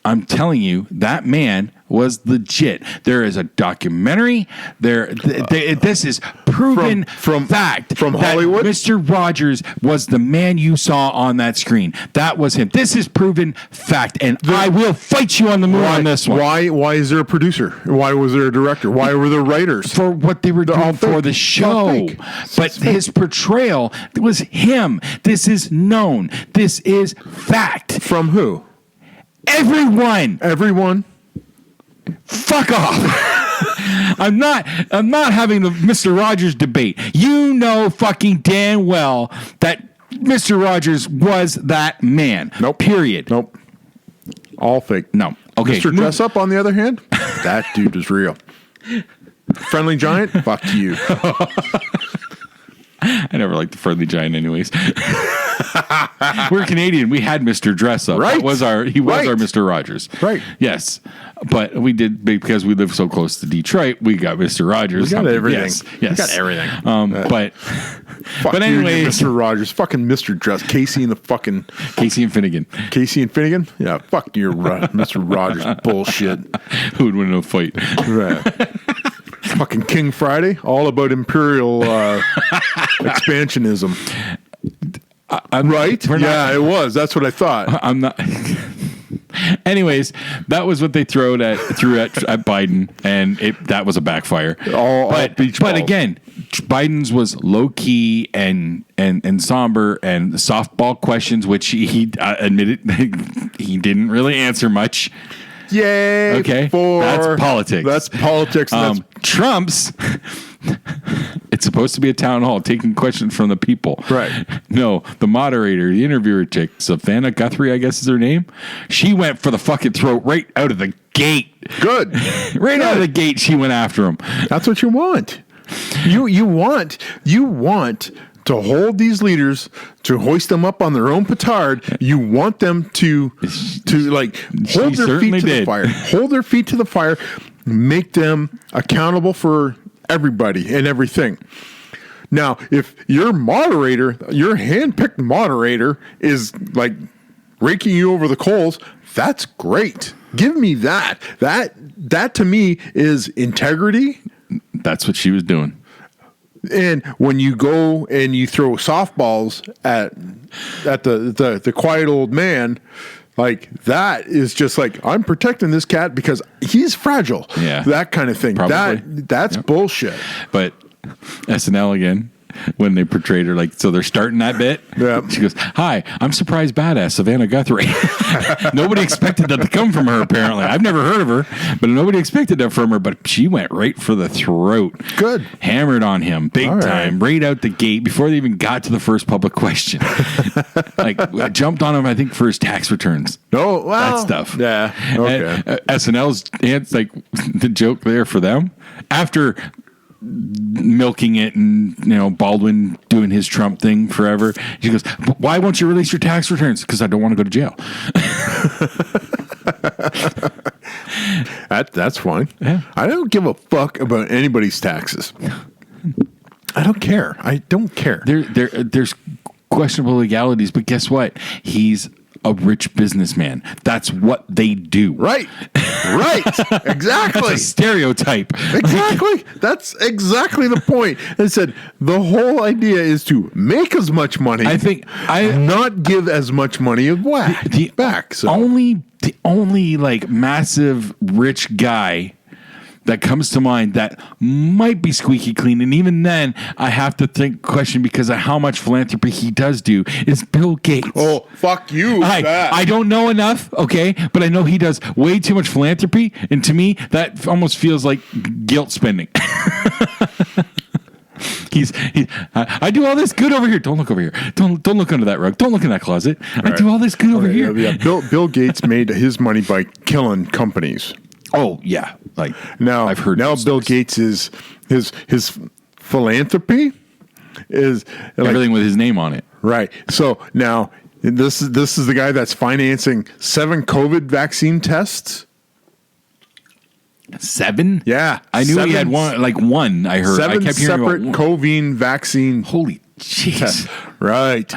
I'm telling you, that man was legit. There is a documentary. This is proven From fact from that Hollywood? Mr. Rogers was the man you saw on that screen. That was him. This is proven fact, and I will fight you on the moon on this one. Why is there a producer? Why was there a director? Why were there writers? For what they were They're all doing for fake. the It's all show. fake. But his portrayal was him. This is known. This is fact. From who? Everyone, Everyone. fuck off. I'm not having the Mr. Rogers debate. You know fucking damn well that Mr. Rogers was that man. Nope. Period. Nope. All fake. No. Okay. Mr. Dress Up, on the other hand, that dude is real. Friendly Giant, fuck you. I never liked the Friendly Giant anyways. We're Canadian. We had Mr. Dress Up. Right. He was our Right. Mr. Rogers. Right. Yes. But we did, because we live so close to Detroit, we got Mr. Rogers. We got everything. Yes. We Yes. got everything. But Fuck But you, anyways- Mr. Rogers. Fucking Mr. Dress. Casey and the fucking Casey and Finnegan, Casey and Finnegan? Yeah, fuck your Mr. Rogers bullshit. who would win in a fight? Right. Fucking King Friday, all about imperial expansionism. Right? we're not- Yeah, it was. That's what I thought. I'm not. Anyways, that was what they threw at Biden, and that was a backfire. All beach but balls. again, Biden's was low key and somber and softball questions, which he admitted he didn't really answer much. Yay. Okay, For, that's politics. That's politics. And that's Trump's. It's supposed to be a town hall taking questions from the people. Right. No, the moderator, the interviewer chick, Savannah Guthrie, I guess is her name. She went for the fucking throat right out of the gate. Good. Out of the gate, she went after him. That's what you want. You want to hold these leaders, to hoist them up on their own petard. You want them to like hold their feet to the fire. Hold their feet to the fire. Make them accountable for everybody and everything. Now, if your moderator, your handpicked moderator, is like raking you over the coals, that's great. Give me that. That to me is integrity. That's what she was doing. And when you go and you throw softballs at the quiet old man, like that is just like, I'm protecting this cat because he's fragile. Yeah. That kind of thing. Probably. That's bullshit. But SNL again, when they portrayed her, like, so they're starting that bit. Yeah. She goes, "Hi, I'm surprise badass Savannah Guthrie." Nobody expected that to come from her, apparently. I've never heard of her, but nobody expected that from her. But she went right for the throat. Good. Hammered on him big All time, right out the gate before they even got to the first public question. Like, jumped on him, I think, for his tax returns. Oh, well. That stuff. Yeah. Okay. And, SNL's, it's like the joke there for them. After milking it and, you know, Baldwin doing his Trump thing forever, she goes, "Why won't you release your tax returns?" "Because I don't want to go to jail." That's fine. Yeah. I don't give a fuck about anybody's taxes. I don't care. There's questionable legalities, but guess what? He's a rich businessman. That's what they do. Right. Exactly. That's a stereotype. Exactly. That's exactly the point. It said the whole idea is to make as much money. I think not give as much money back. So the only like massive rich guy that comes to mind that might be squeaky clean, and even then I have to question because of how much philanthropy he does do, is Bill Gates. Oh, fuck you. I don't know enough, okay, but I know he does way too much philanthropy, and to me that almost feels like guilt spending. I do all this good over here. Don't look over here. Don't look under that rug. Don't look in that closet. I do all this good over here. Yeah. Bill Gates made his money by killing companies. Oh yeah, like now I've heard. Now Bill Gates is his philanthropy is everything with his name on it. Right. So now this is the guy that's financing 7 COVID vaccine tests. 7? Yeah, I knew he had one. I heard 7 I kept hearing separate about COVID vaccine. Holy jeez! Right.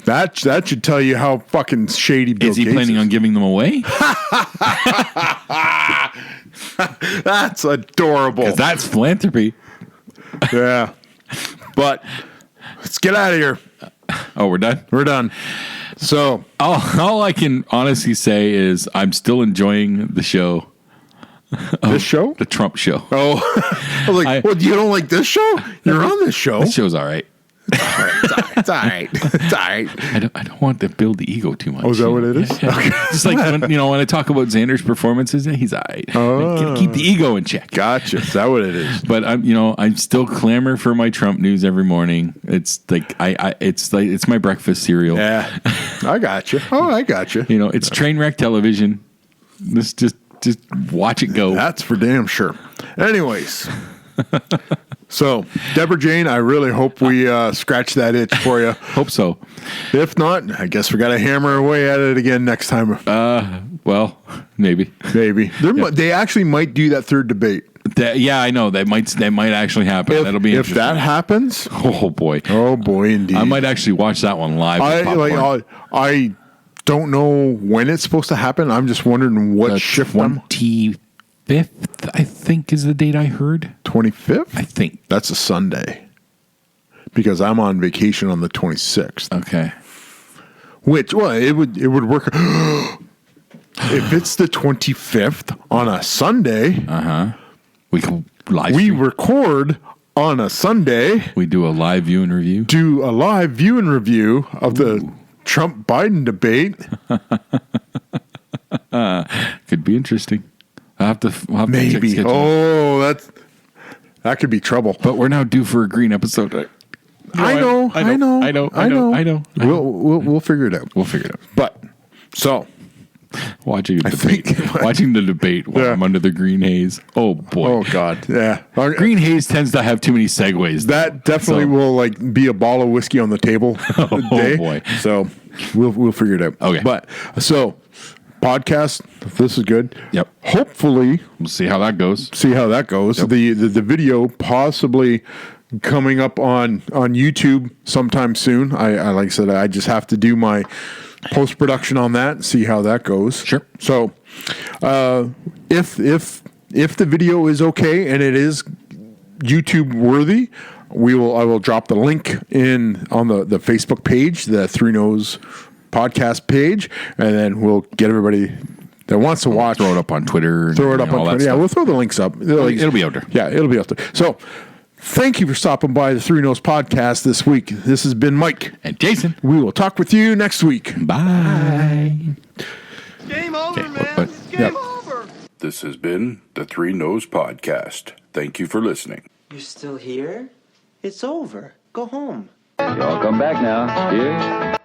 That should tell you how fucking shady Bill Gates is. Is he planning on giving them away? That's adorable. Because that's philanthropy. Yeah. But let's get out of here. Oh, we're done? We're done. So all I can honestly say is I'm still enjoying the show. This show? The Trump show. Oh. I was like, you don't like this show? You're on this show. This show's all right. It's all right. I don't want to build the ego too much. Oh, is that what it is? Yeah. Okay. Just like when I talk about Xander's performances, he's all right. Oh. Keep the ego in check. Gotcha. Is that what it is? But I'm still clamor for my Trump news every morning. It's like it's my breakfast cereal. Yeah. I got you. Oh, I got you. It's train wreck television. This just watch it go. That's for damn sure. Anyways. So, Deborah Jane, I really hope we scratch that itch for you. Hope so. If not, I guess we got to hammer away at it again next time. Well, maybe. They actually might do that third debate. Yeah, I know. That might actually happen. That'll be interesting. If that happens, oh boy, indeed. I might actually watch that one live. I don't know when it's supposed to happen. I'm just wondering what shift. 25th, I think, is the date I heard. 25th? I think. That's a Sunday. Because I'm on vacation on the 26th. Okay. It would work. If it's the 25th on a Sunday. We can live stream. We record on a Sunday. We do a live view and review. Do a live view and review of the Trump-Biden debate. Could be interesting. I'll have to maybe. Check That could be trouble. But we're now due for a green episode. I know. We'll figure it out. We'll figure it out. But so Watching the I debate. think- Watching the debate while Yeah. I'm under the green haze. Oh boy. oh god, yeah. Green haze tends to have too many segues. That definitely So- will like be a ball of whiskey on the table. Oh, day. boy. So we'll figure it out. Okay. But so podcast. This is good. Yep. Hopefully, We'll see how that goes. see how that goes. Yep. The video possibly coming up on YouTube sometime soon. I like I said, I just have to do my post production on that and see how that goes. Sure. So if the video is okay and it is YouTube worthy, I will drop the link in on the Facebook page, the Three Nose podcast page, and then we'll get everybody that wants to watch. Throw it up on Twitter. Throw it up on all that Twitter. Yeah, stuff. we'll throw the links up. It'll be out there. Yeah, it'll be out there. So thank you for stopping by the Three Nose podcast this week. This has been Mike. And Jason. We will talk with you next week. Bye. Game over, Okay, man. but- It's game Yep. over. This has been the Three Nose Podcast. Thank you for listening. You're still here? It's over. Go home. Y'all come back now. Yeah?